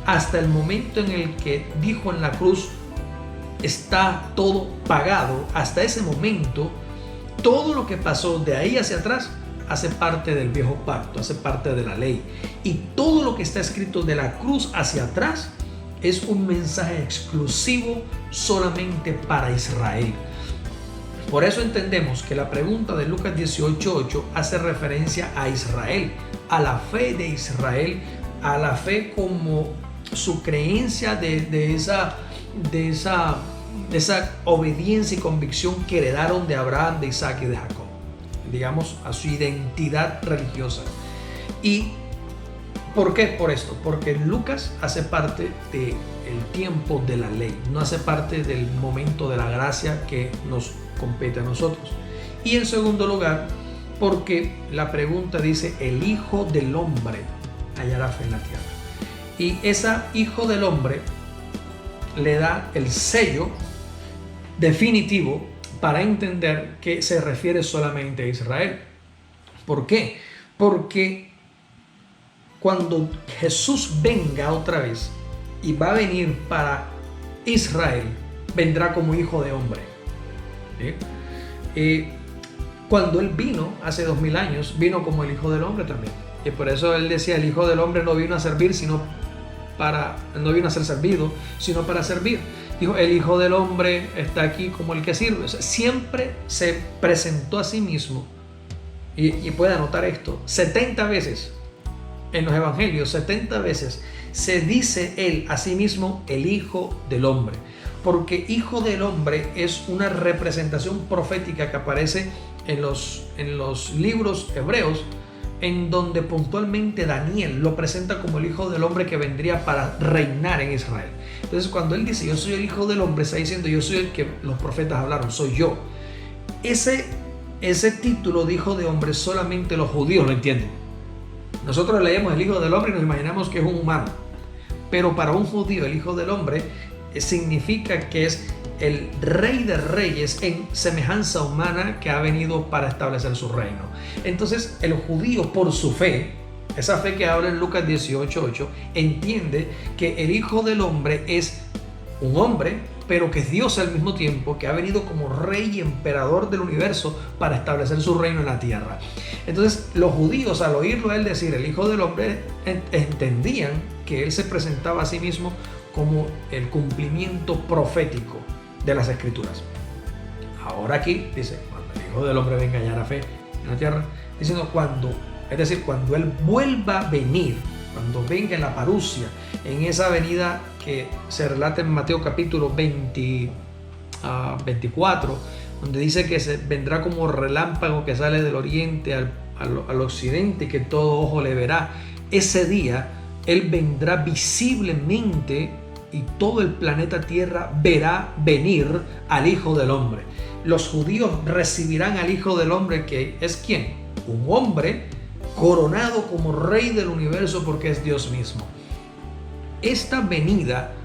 hasta el momento en el que dijo en la cruz, está todo pagado, hasta ese momento, todo lo que pasó de ahí hacia atrás hace parte del viejo pacto, hace parte de la ley. Y todo lo que está escrito de la cruz hacia atrás es un mensaje exclusivo solamente para Israel. Por eso entendemos que la pregunta de Lucas 18:8 hace referencia a Israel, a la fe de Israel, a la fe como su creencia de esa obediencia y convicción que heredaron de Abraham, de Isaac y de Jacob, digamos, a su identidad religiosa. ¿Y por qué? Por esto, porque Lucas hace parte del tiempo de la ley, no hace parte del momento de la gracia que nos compete a nosotros. Y en segundo lugar, porque la pregunta dice, el Hijo del Hombre hallará fe en la tierra. Y ese Hijo del Hombre le da el sello definitivo para entender que se refiere solamente a Israel. ¿Por qué? Porque cuando Jesús venga otra vez y va a venir para Israel, vendrá como Hijo de Hombre. Cuando Él vino hace 2000 años, vino como el Hijo del Hombre también. Y por eso Él decía, el Hijo del Hombre no vino a servir, no vino a ser servido, sino para servir. Dijo, el Hijo del Hombre está aquí como el que sirve. O sea, siempre se presentó a sí mismo, y puede anotar esto, 70 veces en los evangelios, 70 veces se dice Él a sí mismo el Hijo del Hombre. Porque Hijo del Hombre es una representación profética que aparece en los libros hebreos, en donde puntualmente Daniel lo presenta como el Hijo del Hombre que vendría para reinar en Israel. Entonces cuando él dice yo soy el Hijo del Hombre, está diciendo yo soy el que los profetas hablaron, soy yo. Ese título de Hijo de Hombre solamente los judíos lo entienden. Nosotros leemos el Hijo del Hombre y nos imaginamos que es un humano, pero para un judío el Hijo del Hombre significa que es el Rey de Reyes en semejanza humana que ha venido para establecer su reino. Entonces el judío, por su fe, esa fe que habla en Lucas 18:8, entiende que el Hijo del Hombre es un hombre, pero que es Dios al mismo tiempo, que ha venido como Rey y Emperador del universo para establecer su reino en la tierra. Entonces los judíos, al oírlo a él decir el Hijo del Hombre, entendían que él se presentaba a sí mismo como el cumplimiento profético de las Escrituras. Ahora aquí dice, cuando el Hijo del Hombre venga a hallar fe en la tierra, diciendo cuando Él vuelva a venir, cuando venga en la parusia, en esa venida que se relata en Mateo capítulo 24, donde dice que vendrá como relámpago que sale del oriente al occidente y que todo ojo le verá. Ese día Él vendrá visiblemente y todo el planeta Tierra verá venir al Hijo del Hombre. Los judíos recibirán al Hijo del Hombre, que es ¿quién? Un hombre coronado como Rey del universo porque es Dios mismo. Esta venida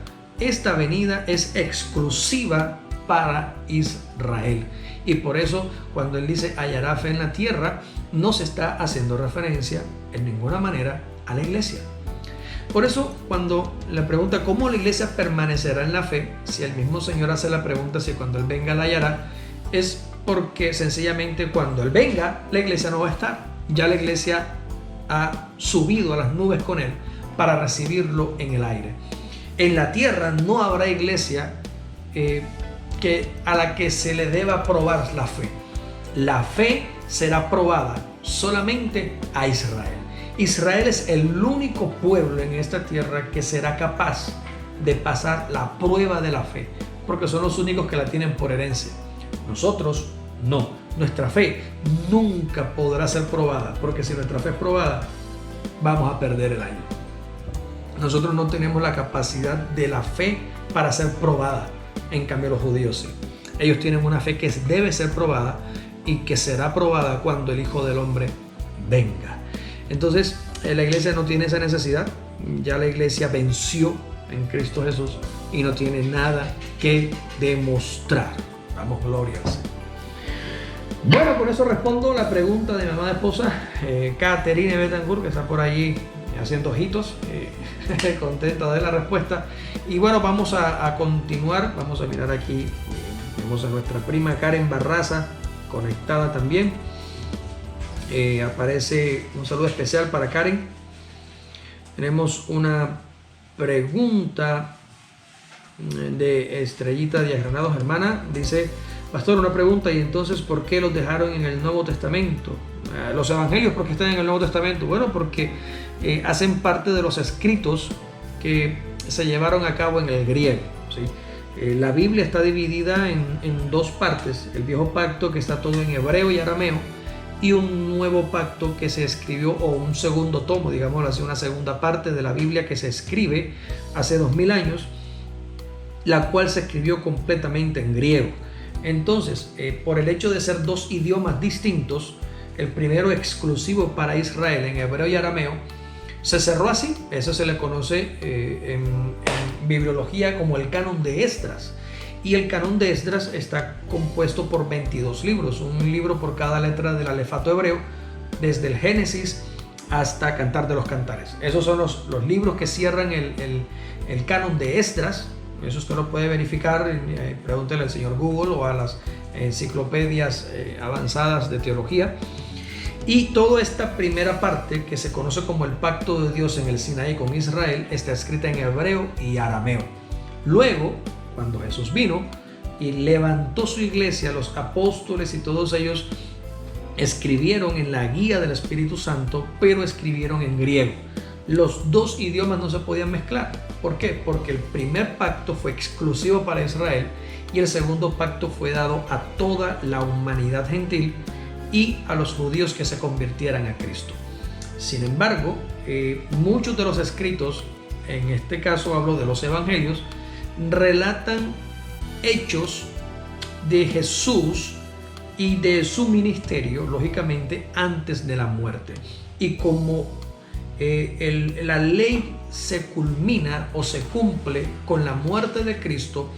es exclusiva para Israel. Y por eso cuando Él dice hallará fe en la tierra, no se está haciendo referencia en ninguna manera a la iglesia. Por eso cuando la pregunta ¿cómo la iglesia permanecerá en la fe? Si el mismo Señor hace la pregunta si cuando Él venga la hallará, es porque sencillamente cuando Él venga, la iglesia no va a estar. Ya la iglesia ha subido a las nubes con Él para recibirlo en el aire. En la tierra no habrá iglesia a la que se le deba probar la fe. La fe será probada solamente a Israel. Israel es el único pueblo en esta tierra que será capaz de pasar la prueba de la fe, porque son los únicos que la tienen por herencia. Nosotros no. Nuestra fe nunca podrá ser probada, porque si nuestra fe es probada, vamos a perder el año. Nosotros no tenemos la capacidad de la fe para ser probada. En cambio, los judíos sí. Ellos tienen una fe que debe ser probada y que será probada cuando el Hijo del Hombre venga. Entonces, la iglesia no tiene esa necesidad. Ya la iglesia venció en Cristo Jesús y no tiene nada que demostrar. Damos gloria al Señor. Bueno, con eso respondo la pregunta de mi amada esposa, Caterine Betancourt, que está por allí haciendo ojitos, contenta de la respuesta. Y bueno, vamos a continuar. Vamos a mirar aquí. Vemos a nuestra prima Karen Barraza conectada también. Aparece un saludo especial para Karen. Tenemos una pregunta de Estrellita de Granados, hermana. Dice: pastor, una pregunta, y entonces ¿por qué los dejaron en el Nuevo Testamento? Los evangelios, ¿por qué están en el Nuevo Testamento? Bueno, porque hacen parte de los escritos que se llevaron a cabo en el griego, ¿sí? La Biblia está dividida en dos partes: el Viejo Pacto, que está todo en hebreo y arameo, y un Nuevo Pacto que se escribió, o un segundo tomo, digámoslo así, una segunda parte de la Biblia que se escribe hace 2000 años, la cual se escribió completamente en griego. Entonces, por el hecho de ser dos idiomas distintos, el primero exclusivo para Israel en hebreo y arameo, se cerró así. Eso se le conoce en bibliología como el canon de Esdras. Y el canon de Esdras está compuesto por 22 libros, un libro por cada letra del alefato hebreo, desde el Génesis hasta Cantar de los Cantares. Esos son los libros que cierran el canon de Esdras. Eso usted lo puede verificar, pregúntele al señor Google o a las enciclopedias avanzadas de teología. Y toda esta primera parte, que se conoce como el pacto de Dios en el Sinaí con Israel, está escrita en hebreo y arameo. Luego, cuando Jesús vino y levantó su iglesia, los apóstoles y todos ellos escribieron en la guía del Espíritu Santo, pero escribieron en griego. Los dos idiomas no se podían mezclar. ¿Por qué? Porque el primer pacto fue exclusivo para Israel y el segundo pacto fue dado a toda la humanidad gentil y a los judíos que se convirtieran a Cristo. Sin embargo, muchos de los escritos, en este caso hablo de los evangelios, relatan hechos de Jesús y de su ministerio, lógicamente, antes de la muerte. Y como la ley se culmina o se cumple con la muerte de Cristo,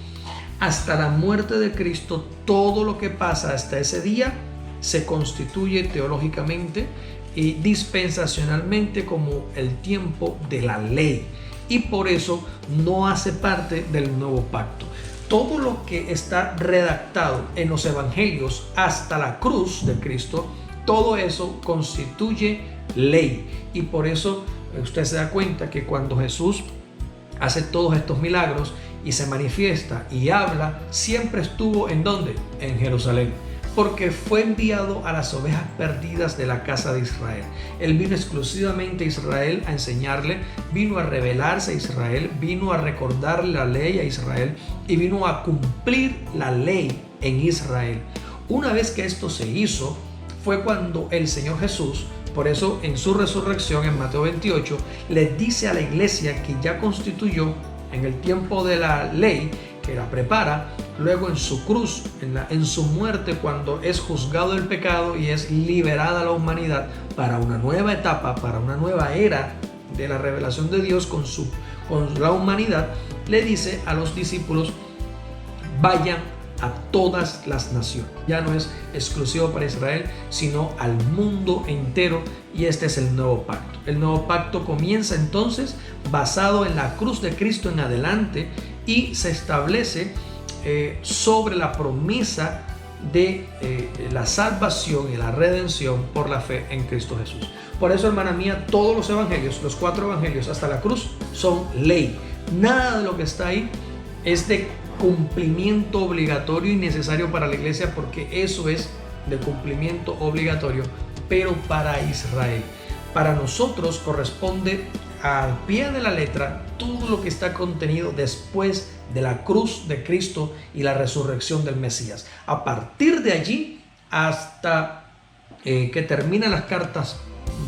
hasta la muerte de Cristo, todo lo que pasa hasta ese día se constituye teológicamente y dispensacionalmente como el tiempo de la ley, y por eso no hace parte del nuevo pacto. Todo lo que está redactado en los evangelios hasta la cruz de Cristo, todo eso constituye ley. Y por eso usted se da cuenta que cuando Jesús hace todos estos milagros y se manifiesta y habla, siempre estuvo ¿en dónde? En Jerusalén, porque fue enviado a las ovejas perdidas de la casa de Israel. Él vino exclusivamente a Israel a enseñarle, vino a revelarse a Israel, vino a recordarle la ley a Israel y vino a cumplir la ley en Israel. Una vez que esto se hizo, fue cuando el Señor Jesús, por eso en su resurrección en Mateo 28, le dice a la iglesia que ya constituyó en el tiempo de la ley, que la prepara, luego en su cruz, en su muerte, cuando es juzgado el pecado y es liberada la humanidad para una nueva etapa, para una nueva era de la revelación de Dios con la humanidad, le dice a los discípulos: vayan a todas las naciones. Ya no es exclusivo para Israel, sino al mundo entero, y este es el nuevo pacto. El nuevo pacto comienza entonces basado en la cruz de Cristo en adelante y se establece sobre la promesa de la salvación y la redención por la fe en Cristo Jesús. Por eso, hermana mía, todos los evangelios, los 4 evangelios hasta la cruz, son ley. Nada de lo que está ahí es de cumplimiento obligatorio y necesario para la iglesia, porque eso es de cumplimiento obligatorio, pero para Israel. Para nosotros corresponde al pie de la letra todo lo que está contenido después de la cruz de Cristo y la resurrección del Mesías. A partir de allí hasta que terminan las cartas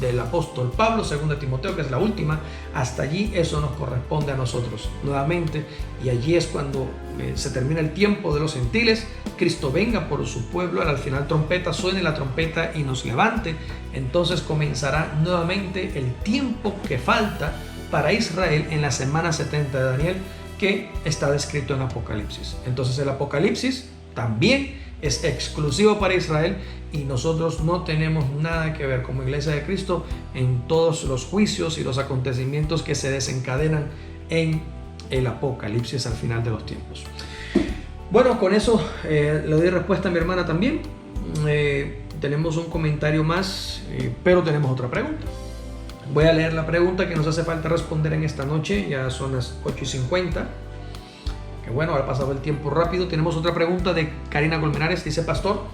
del apóstol Pablo, 2 Timoteo, que es la última, hasta allí eso nos corresponde a nosotros nuevamente, y allí es cuando se termina el tiempo de los gentiles, Cristo venga por su pueblo, al final trompeta, suene la trompeta y nos levante. Entonces comenzará nuevamente el tiempo que falta para Israel en la semana 70 de Daniel, que está descrito en Apocalipsis. Entonces el Apocalipsis también es exclusivo para Israel, y nosotros no tenemos nada que ver como Iglesia de Cristo en todos los juicios y los acontecimientos que se desencadenan en el Apocalipsis al final de los tiempos. Bueno, con eso le doy respuesta a mi hermana también. Tenemos un comentario más, pero tenemos otra pregunta. Voy a leer la pregunta que nos hace falta responder en esta noche. Ya son las 8:50. Que bueno, ha pasado el tiempo rápido. Tenemos otra pregunta de Karina Colmenares. Dice: pastor,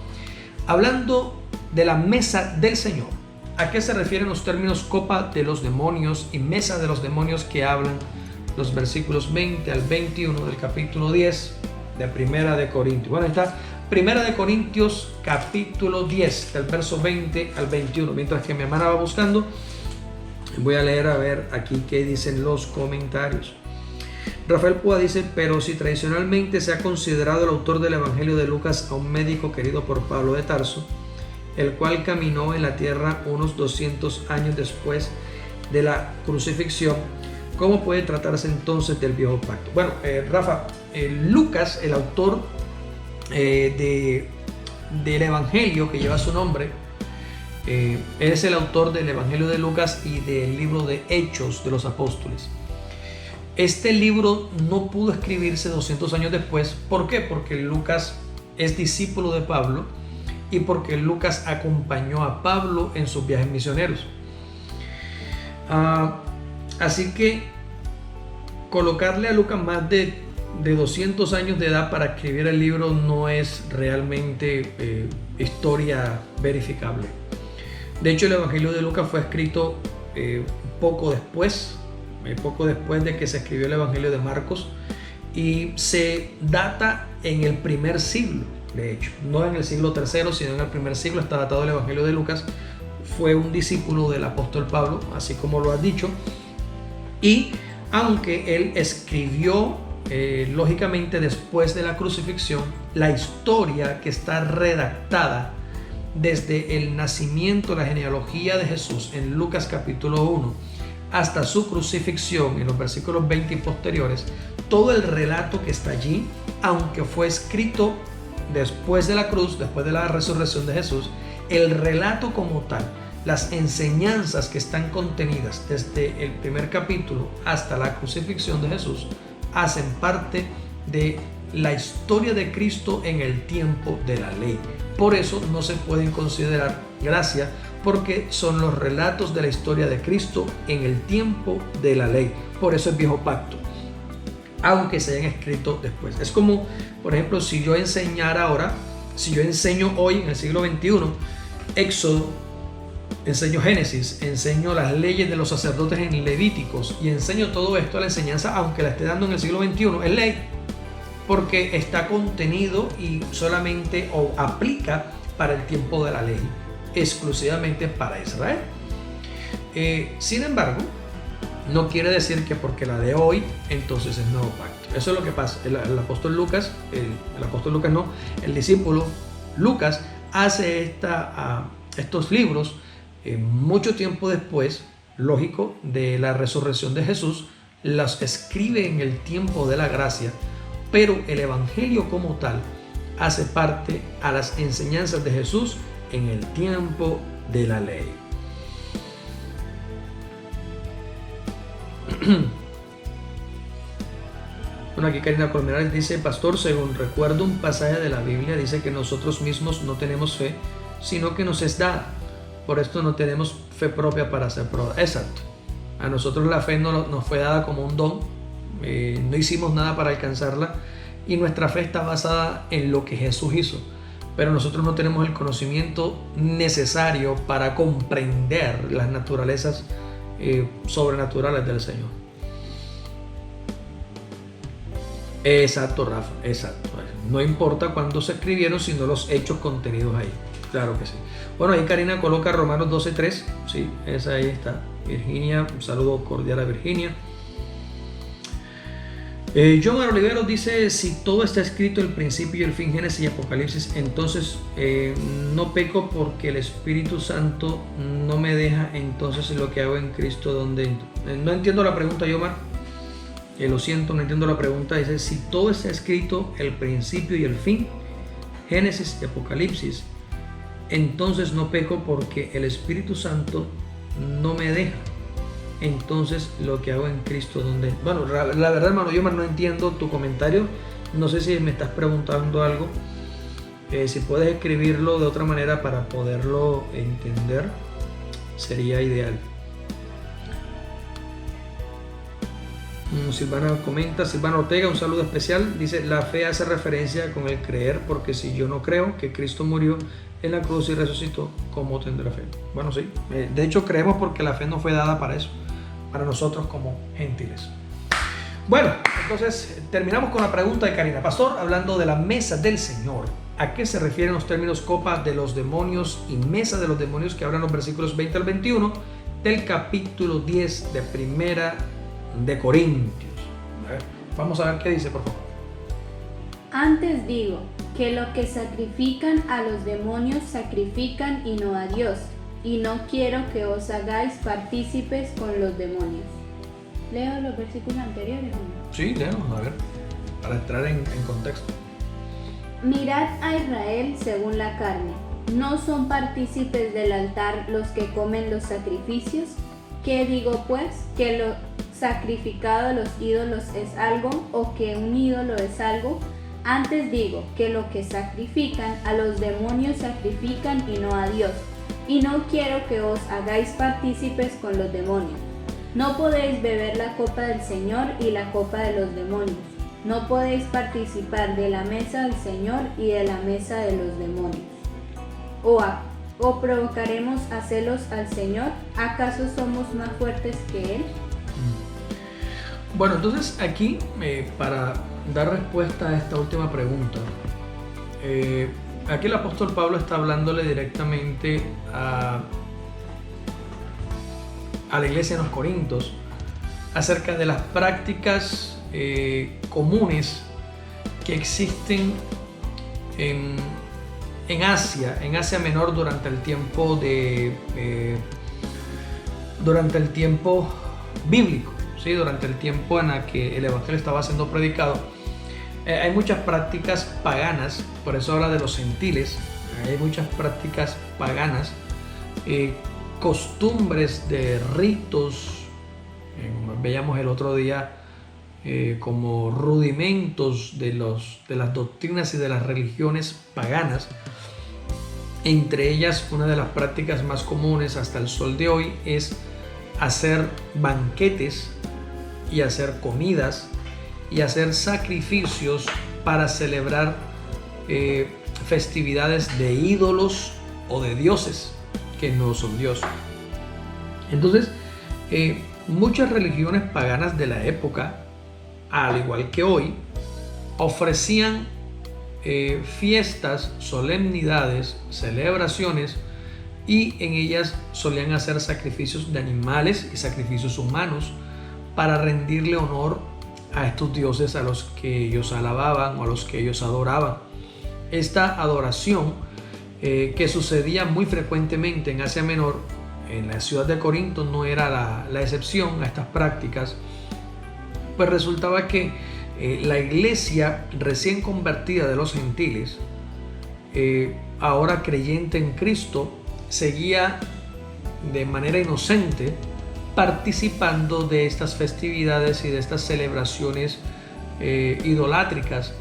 hablando de la mesa del Señor, ¿a qué se refieren los términos copa de los demonios y mesa de los demonios que hablan los versículos 20 al 21 del capítulo 10 de Primera de Corintios? Bueno, está Primera de Corintios capítulo 10 del verso 20 al 21. Mientras que mi hermana va buscando, voy a leer a ver aquí qué dicen los comentarios. Rafael Púa dice: pero si tradicionalmente se ha considerado el autor del Evangelio de Lucas a un médico querido por Pablo de Tarso, el cual caminó en la tierra unos 200 años después de la crucifixión, ¿cómo puede tratarse entonces del viejo pacto? Bueno, Rafa, Lucas, el autor del Evangelio que lleva su nombre, es el autor del Evangelio de Lucas y del libro de Hechos de los Apóstoles. Este libro no pudo escribirse 200 años después. ¿Por qué? Porque Lucas es discípulo de Pablo y porque Lucas acompañó a Pablo en sus viajes misioneros. Así que colocarle a Lucas más de 200 años de edad para escribir el libro no es realmente historia verificable. De hecho, el Evangelio de Lucas fue escrito poco después de que se escribió el Evangelio de Marcos, y se data en el primer siglo. De hecho, no en el siglo III, sino en el primer siglo está datado el Evangelio de Lucas. Fue un discípulo del apóstol Pablo, así como lo has dicho, y aunque él escribió lógicamente después de la crucifixión, la historia que está redactada desde el nacimiento, la genealogía de Jesús en Lucas capítulo 1 hasta su crucifixión en los versículos 20 y posteriores, todo el relato que está allí, aunque fue escrito después de la cruz, después de la resurrección de Jesús, el relato como tal, las enseñanzas que están contenidas desde el primer capítulo hasta la crucifixión de Jesús, hacen parte de la historia de Cristo en el tiempo de la ley. Por eso no se pueden considerar gracia, porque son los relatos de la historia de Cristo en el tiempo de la ley. Por eso es viejo pacto, aunque se hayan escrito después. Es como, por ejemplo, si yo enseñara ahora, si yo enseño hoy en el siglo XXI Éxodo, enseño Génesis, enseño las leyes de los sacerdotes en Levíticos, y enseño todo esto a la enseñanza, aunque la esté dando en el siglo XXI, es ley, porque está contenido y solamente o aplica para el tiempo de la ley, exclusivamente para Israel. Sin embargo, no quiere decir que porque la de hoy entonces es nuevo pacto. Eso es lo que pasa. El apóstol Lucas, el discípulo Lucas hace estos libros mucho tiempo después, lógico, de la resurrección de Jesús. Las escribe en el tiempo de la gracia, pero el evangelio como tal hace parte a las enseñanzas de Jesús en el tiempo de la ley. Bueno, aquí Karina Colmenares dice: pastor, según recuerdo un pasaje de la Biblia, dice que nosotros mismos no tenemos fe, sino que nos es dada. Por esto no tenemos fe propia para ser probada. Exacto. A nosotros la fe no nos fue dada como un don. No hicimos nada para alcanzarla. Y nuestra fe está basada en lo que Jesús hizo. Pero nosotros no tenemos el conocimiento necesario para comprender las naturalezas sobrenaturales del Señor. Exacto, Rafa, exacto. No importa cuándo se escribieron, sino los hechos contenidos ahí. Claro que sí. Bueno, ahí Karina coloca Romanos 12:3. Sí, esa ahí está. Virginia, un saludo cordial a Virginia. John Oliveros dice: si todo está escrito, el principio y el fin, Génesis y Apocalipsis, entonces no peco porque el Espíritu Santo no me deja, entonces lo que hago en Cristo, donde... no entiendo la pregunta, Yomar. Lo siento, no entiendo la pregunta. Dice: si todo está escrito, el principio y el fin, Génesis y Apocalipsis, entonces no peco porque el Espíritu Santo no me deja, entonces lo que hago en Cristo, donde... Bueno, la verdad, hermano, yo no entiendo tu comentario. No sé si me estás preguntando algo. Si puedes escribirlo de otra manera para poderlo entender, sería ideal. Silvana comenta, Silvana Ortega, un saludo especial. Dice: la fe hace referencia con el creer, porque si yo no creo que Cristo murió en la cruz y resucitó, ¿cómo tendré fe? Bueno, sí. De hecho, creemos porque la fe no fue dada para eso, para nosotros como gentiles. Bueno, entonces terminamos con la pregunta de Karina. Pastor, hablando de la mesa del Señor, ¿a qué se refieren los términos copa de los demonios y mesa de los demonios que hablan los versículos 20 al 21 del capítulo 10 de Primera de Corintios? Vamos a ver qué dice, por favor. Antes digo que lo que sacrifican a los demonios sacrifican y no a Dios, y no quiero que os hagáis partícipes con los demonios. ¿Leo los versículos anteriores? Sí, léelos, a ver, para entrar en contexto. Mirad a Israel según la carne. ¿No son partícipes del altar los que comen los sacrificios? ¿Qué digo pues? ¿Que lo sacrificado a los ídolos es algo, o que un ídolo es algo? Antes digo que lo que sacrifican a los demonios sacrifican y no a Dios, y no quiero que os hagáis partícipes con los demonios. No podéis beber la copa del Señor y la copa de los demonios. No podéis participar de la mesa del Señor y de la mesa de los demonios. ¿O provocaremos a celos al Señor? ¿Acaso somos más fuertes que Él? Bueno, entonces aquí, para dar respuesta a esta última pregunta, aquí el apóstol Pablo está hablándole directamente a la iglesia de los Corintios acerca de las prácticas comunes que existen en Asia Menor durante el tiempo bíblico, ¿sí? Durante el tiempo en el que el evangelio estaba siendo predicado. Hay muchas prácticas paganas, por eso habla de los gentiles. Hay muchas prácticas paganas, costumbres de ritos, veíamos el otro día, como rudimentos de las doctrinas y de las religiones paganas. Entre ellas, una de las prácticas más comunes hasta el sol de hoy es hacer banquetes y hacer comidas y hacer sacrificios para celebrar festividades de ídolos o de dioses que no son Dios. Entonces, muchas religiones paganas de la época, al igual que hoy, ofrecían fiestas, solemnidades, celebraciones, y en ellas solían hacer sacrificios de animales y sacrificios humanos para rendirle honor a estos dioses a los que ellos alababan o a los que ellos adoraban. Esta adoración, que sucedía muy frecuentemente en Asia Menor, en la ciudad de Corinto no era la excepción a estas prácticas, pues resultaba que la iglesia recién convertida de los gentiles, ahora creyente en Cristo, seguía de manera inocente participando de estas festividades y de estas celebraciones idolátricas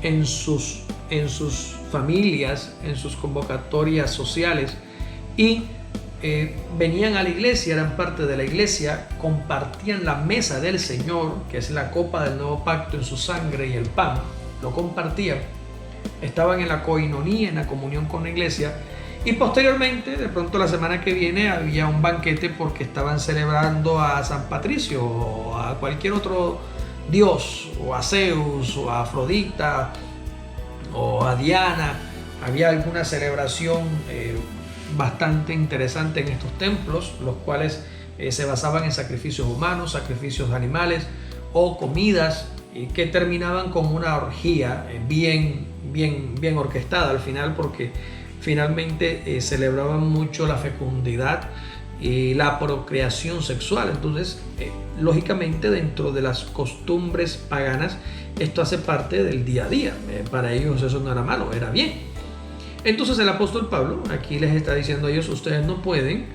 en sus familias, en sus convocatorias sociales, y venían a la iglesia, eran parte de la iglesia, compartían la mesa del Señor, que es la copa del nuevo pacto en su sangre, y el pan, lo compartían, estaban en la coinonía, en la comunión con la iglesia, y posteriormente, de pronto la semana que viene, había un banquete porque estaban celebrando a San Patricio o a cualquier otro dios, o a Zeus, o a Afrodita, o a Diana. Había alguna celebración bastante interesante en estos templos, los cuales se basaban en sacrificios humanos, sacrificios de animales o comidas que terminaban con una orgía bien orquestada al final, porque finalmente celebraban mucho la fecundidad y la procreación sexual. Entonces, lógicamente, dentro de las costumbres paganas, esto hace parte del día a día. Para ellos eso no era malo, era bien. Entonces el apóstol Pablo aquí les está diciendo a ellos: ustedes no pueden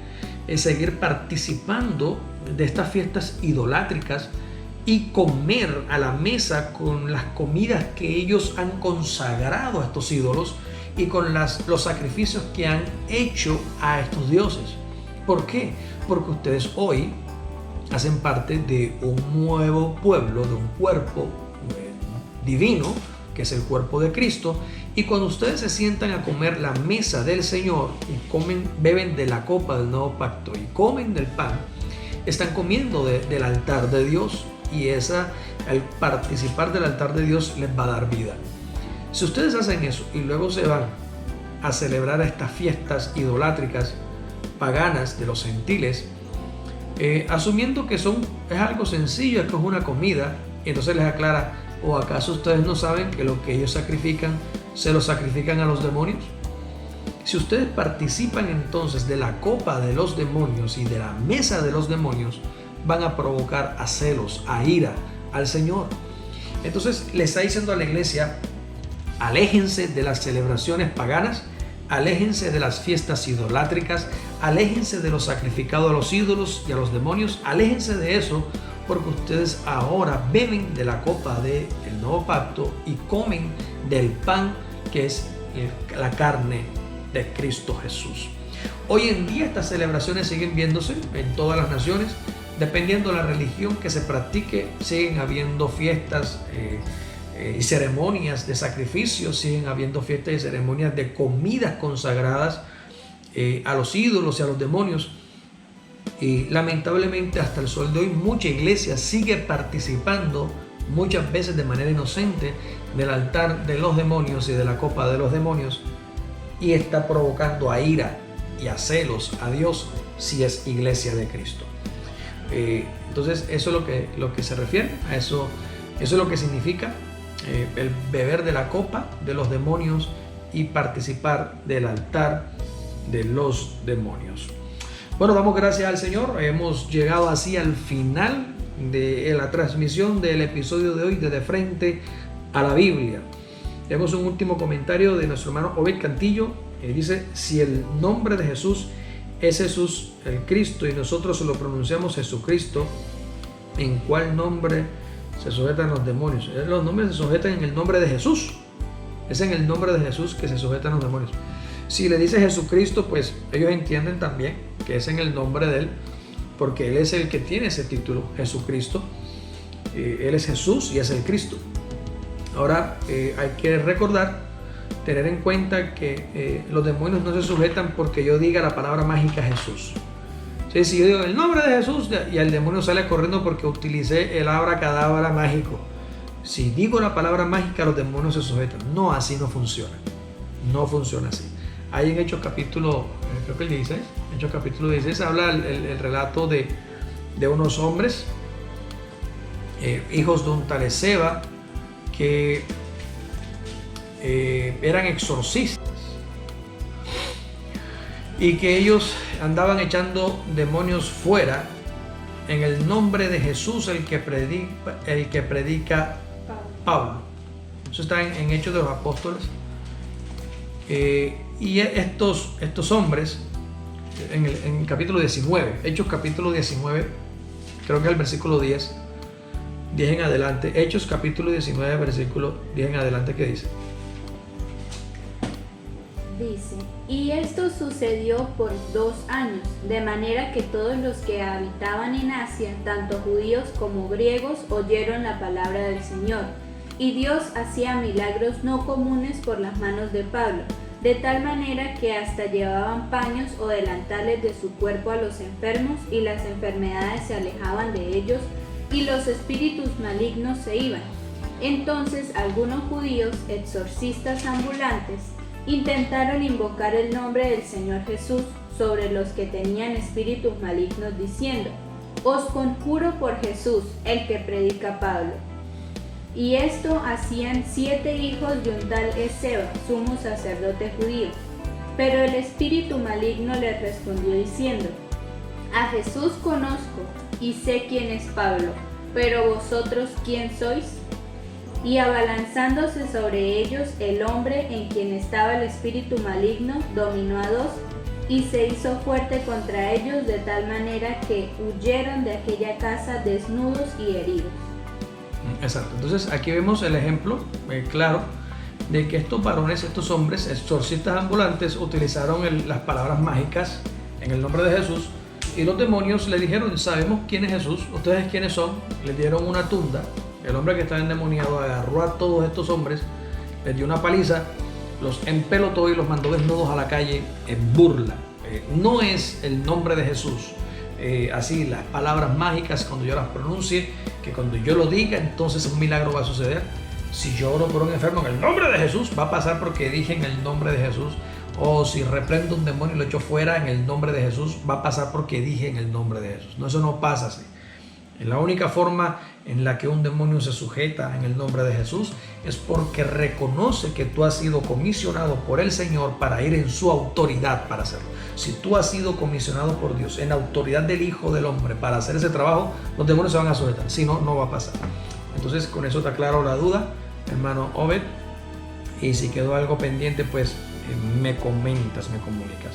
seguir participando de estas fiestas idolátricas y comer a la mesa con las comidas que ellos han consagrado a estos ídolos y con los sacrificios que han hecho a estos dioses. ¿Por qué? Porque ustedes hoy hacen parte de un nuevo pueblo, de un cuerpo divino, que es el cuerpo de Cristo, y cuando ustedes se sientan a comer la mesa del Señor y beben de la copa del nuevo pacto y comen del pan, están comiendo del altar de Dios, y al participar del altar de Dios les va a dar vida. Si ustedes hacen eso y luego se van a celebrar estas fiestas idolátricas paganas de los gentiles, asumiendo que es algo sencillo, que es una comida, y entonces les aclara: ¿o acaso ustedes no saben que lo que ellos sacrifican se lo sacrifican a los demonios? Si ustedes participan entonces de la copa de los demonios y de la mesa de los demonios, van a provocar a celos, a ira al Señor. Entonces le está diciendo a la iglesia: aléjense de las celebraciones paganas, aléjense de las fiestas idolátricas, aléjense de lo sacrificado a los ídolos y a los demonios, aléjense de eso, porque ustedes ahora beben de la copa del nuevo pacto y comen del pan, que es la carne de Cristo Jesús. Hoy en día estas celebraciones siguen viéndose en todas las naciones. Dependiendo de la religión que se practique, siguen habiendo fiestas y ceremonias de sacrificios, siguen habiendo fiestas y ceremonias de comidas consagradas a los ídolos y a los demonios. Y lamentablemente hasta el sol de hoy mucha iglesia sigue participando, muchas veces de manera inocente, del altar de los demonios y de la copa de los demonios, y está provocando a ira y a celos a Dios si es iglesia de Cristo. Entonces eso es lo que se refiere a eso. Eso es lo que significa el beber de la copa de los demonios y participar del altar de los demonios. Bueno, damos gracias al Señor. Hemos llegado así al final de la transmisión del episodio de hoy de Frente a la Biblia. Tenemos un último comentario de nuestro hermano Obed Cantillo. Dice: si el nombre de Jesús es Jesús el Cristo y nosotros lo pronunciamos Jesucristo, ¿en cuál nombre se sujetan los demonios? Los nombres se sujetan en el nombre de Jesús. Es en el nombre de Jesús que se sujetan los demonios. Si le dice Jesucristo, pues ellos entienden también que es en el nombre de Él, porque Él es el que tiene ese título, Jesucristo. Él es Jesús y es el Cristo. Ahora hay que recordar, tener en cuenta que los demonios no se sujetan porque yo diga la palabra mágica Jesús. ¿Sí? Si yo digo el nombre de Jesús y el demonio sale corriendo porque utilicé el abracadabra mágico. Si digo la palabra mágica, los demonios se sujetan. No, así no funciona. No funciona así. Hay en Hechos capítulo, creo que el 16, Hechos capítulo 16, habla el relato de unos hombres, hijos de un tal Ezeba, que eran exorcistas y que ellos andaban echando demonios fuera en el nombre de Jesús, el que predica Pablo. Eso está en Hechos de los Apóstoles. Y estos hombres, en el capítulo 19, Hechos capítulo 19, creo que es el versículo 10, 10 en adelante. Hechos capítulo 19, versículo 10 en adelante, ¿qué dice? Dice, y esto sucedió por 2 años, de manera que todos los que habitaban en Asia, tanto judíos como griegos, oyeron la palabra del Señor. Y Dios hacía milagros no comunes por las manos de Pablo, de tal manera que hasta llevaban paños o delantales de su cuerpo a los enfermos, y las enfermedades se alejaban de ellos, y los espíritus malignos se iban. Entonces algunos judíos, exorcistas ambulantes, intentaron invocar el nombre del Señor Jesús sobre los que tenían espíritus malignos, diciendo, os conjuro por Jesús, el que predica Pablo. Y esto hacían 7 hijos de un tal Esceva, sumo sacerdote judío. Pero el espíritu maligno les respondió diciendo, a Jesús conozco y sé quién es Pablo, pero vosotros ¿quién sois? Y abalanzándose sobre ellos, el hombre en quien estaba el espíritu maligno dominó a 2 y se hizo fuerte contra ellos, de tal manera que huyeron de aquella casa desnudos y heridos. Exacto. Entonces aquí vemos el ejemplo claro de que estos varones, estos hombres, exorcistas ambulantes, utilizaron las palabras mágicas en el nombre de Jesús, y los demonios le dijeron, sabemos quién es Jesús, ustedes quiénes son. Le dieron una tunda. El hombre que estaba endemoniado agarró a todos estos hombres, les dio una paliza, los empelotó y los mandó desnudos a la calle en burla. No es el nombre de Jesús. Así las palabras mágicas, cuando yo las pronuncie, que cuando yo lo diga, entonces un milagro va a suceder. Si yo oro por un enfermo en el nombre de Jesús, va a pasar porque dije en el nombre de Jesús. O si reprendo un demonio y lo echo fuera en el nombre de Jesús, va a pasar porque dije en el nombre de Jesús. No, eso no pasa así. La única forma en la que un demonio se sujeta en el nombre de Jesús es porque reconoce que tú has sido comisionado por el Señor para ir en su autoridad para hacerlo. Si tú has sido comisionado por Dios en autoridad del Hijo del Hombre para hacer ese trabajo, los demonios se van a sujetar. Si no, no va a pasar. Entonces, con eso te aclaro la duda, hermano Obed. Y si quedó algo pendiente, pues me comentas, me comunicas.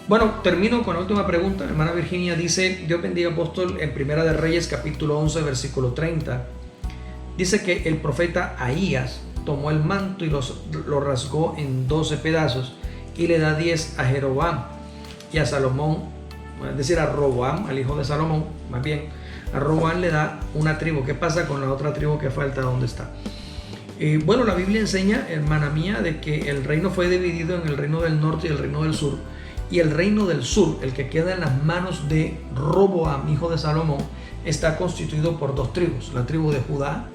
Bueno, termino con la última pregunta. Hermana Virginia dice, Dios bendiga, apóstol, en Primera de Reyes capítulo 11 versículo 30 dice que el profeta Ahías tomó el manto y lo rasgó en 12 pedazos y le da 10 a Jeroboam y a Salomón, es decir, a Roboam, al hijo de Salomón, más bien a Roboam le da una tribu. ¿Qué pasa con la otra tribu que falta? ¿Dónde está? Bueno, la Biblia enseña, hermana mía, de que el reino fue dividido en el reino del norte y el reino del sur. Y el reino del sur, el que queda en las manos de Roboam, hijo de Salomón, está constituido por 2 tribus, la tribu de Judá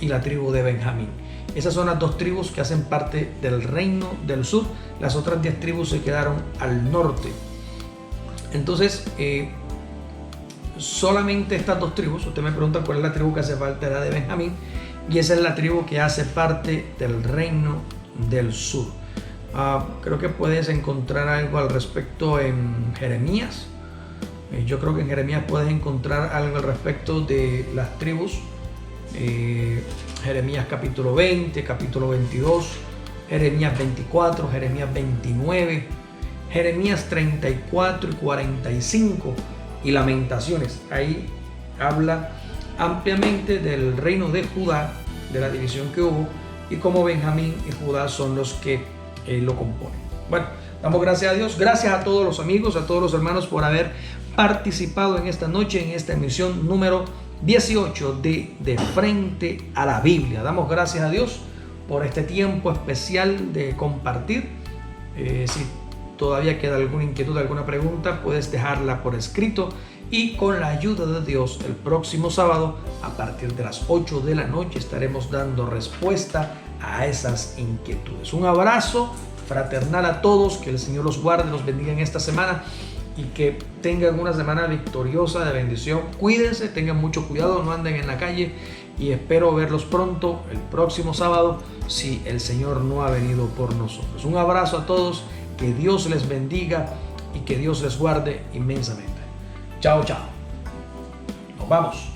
y la tribu de Benjamín. Esas son las 2 tribus que hacen parte del reino del sur. Las otras 10 tribus se quedaron al norte. Entonces, solamente estas 2 tribus, usted me pregunta cuál es la tribu que hace parte, la de Benjamín, y esa es la tribu que hace parte del reino del sur. Creo que puedes encontrar algo al respecto en Jeremías. Yo creo que en Jeremías puedes encontrar algo al respecto de las tribus. Jeremías capítulo 20, capítulo 22, Jeremías 24, Jeremías 29, Jeremías 34 y 45 y Lamentaciones. Ahí habla ampliamente del reino de Judá, de la división que hubo, y cómo Benjamín y Judá son los que lo componen. Bueno, damos gracias a Dios, gracias a todos los amigos, a todos los hermanos por haber participado en esta noche, en esta emisión número 18 de Frente a la Biblia. Damos gracias a Dios por este tiempo especial de compartir. Si todavía queda alguna inquietud, alguna pregunta, puedes dejarla por escrito, y con la ayuda de Dios el próximo sábado a partir de las 8 de la noche estaremos dando respuesta a esas inquietudes. Un abrazo fraternal a todos, que el Señor los guarde, los bendiga en esta semana y que tengan una semana victoriosa de bendición. Cuídense, tengan mucho cuidado, no anden en la calle, y espero verlos pronto el próximo sábado si el Señor no ha venido por nosotros. Un abrazo a todos, que Dios les bendiga y que Dios les guarde inmensamente. Chao, chao. Nos vamos.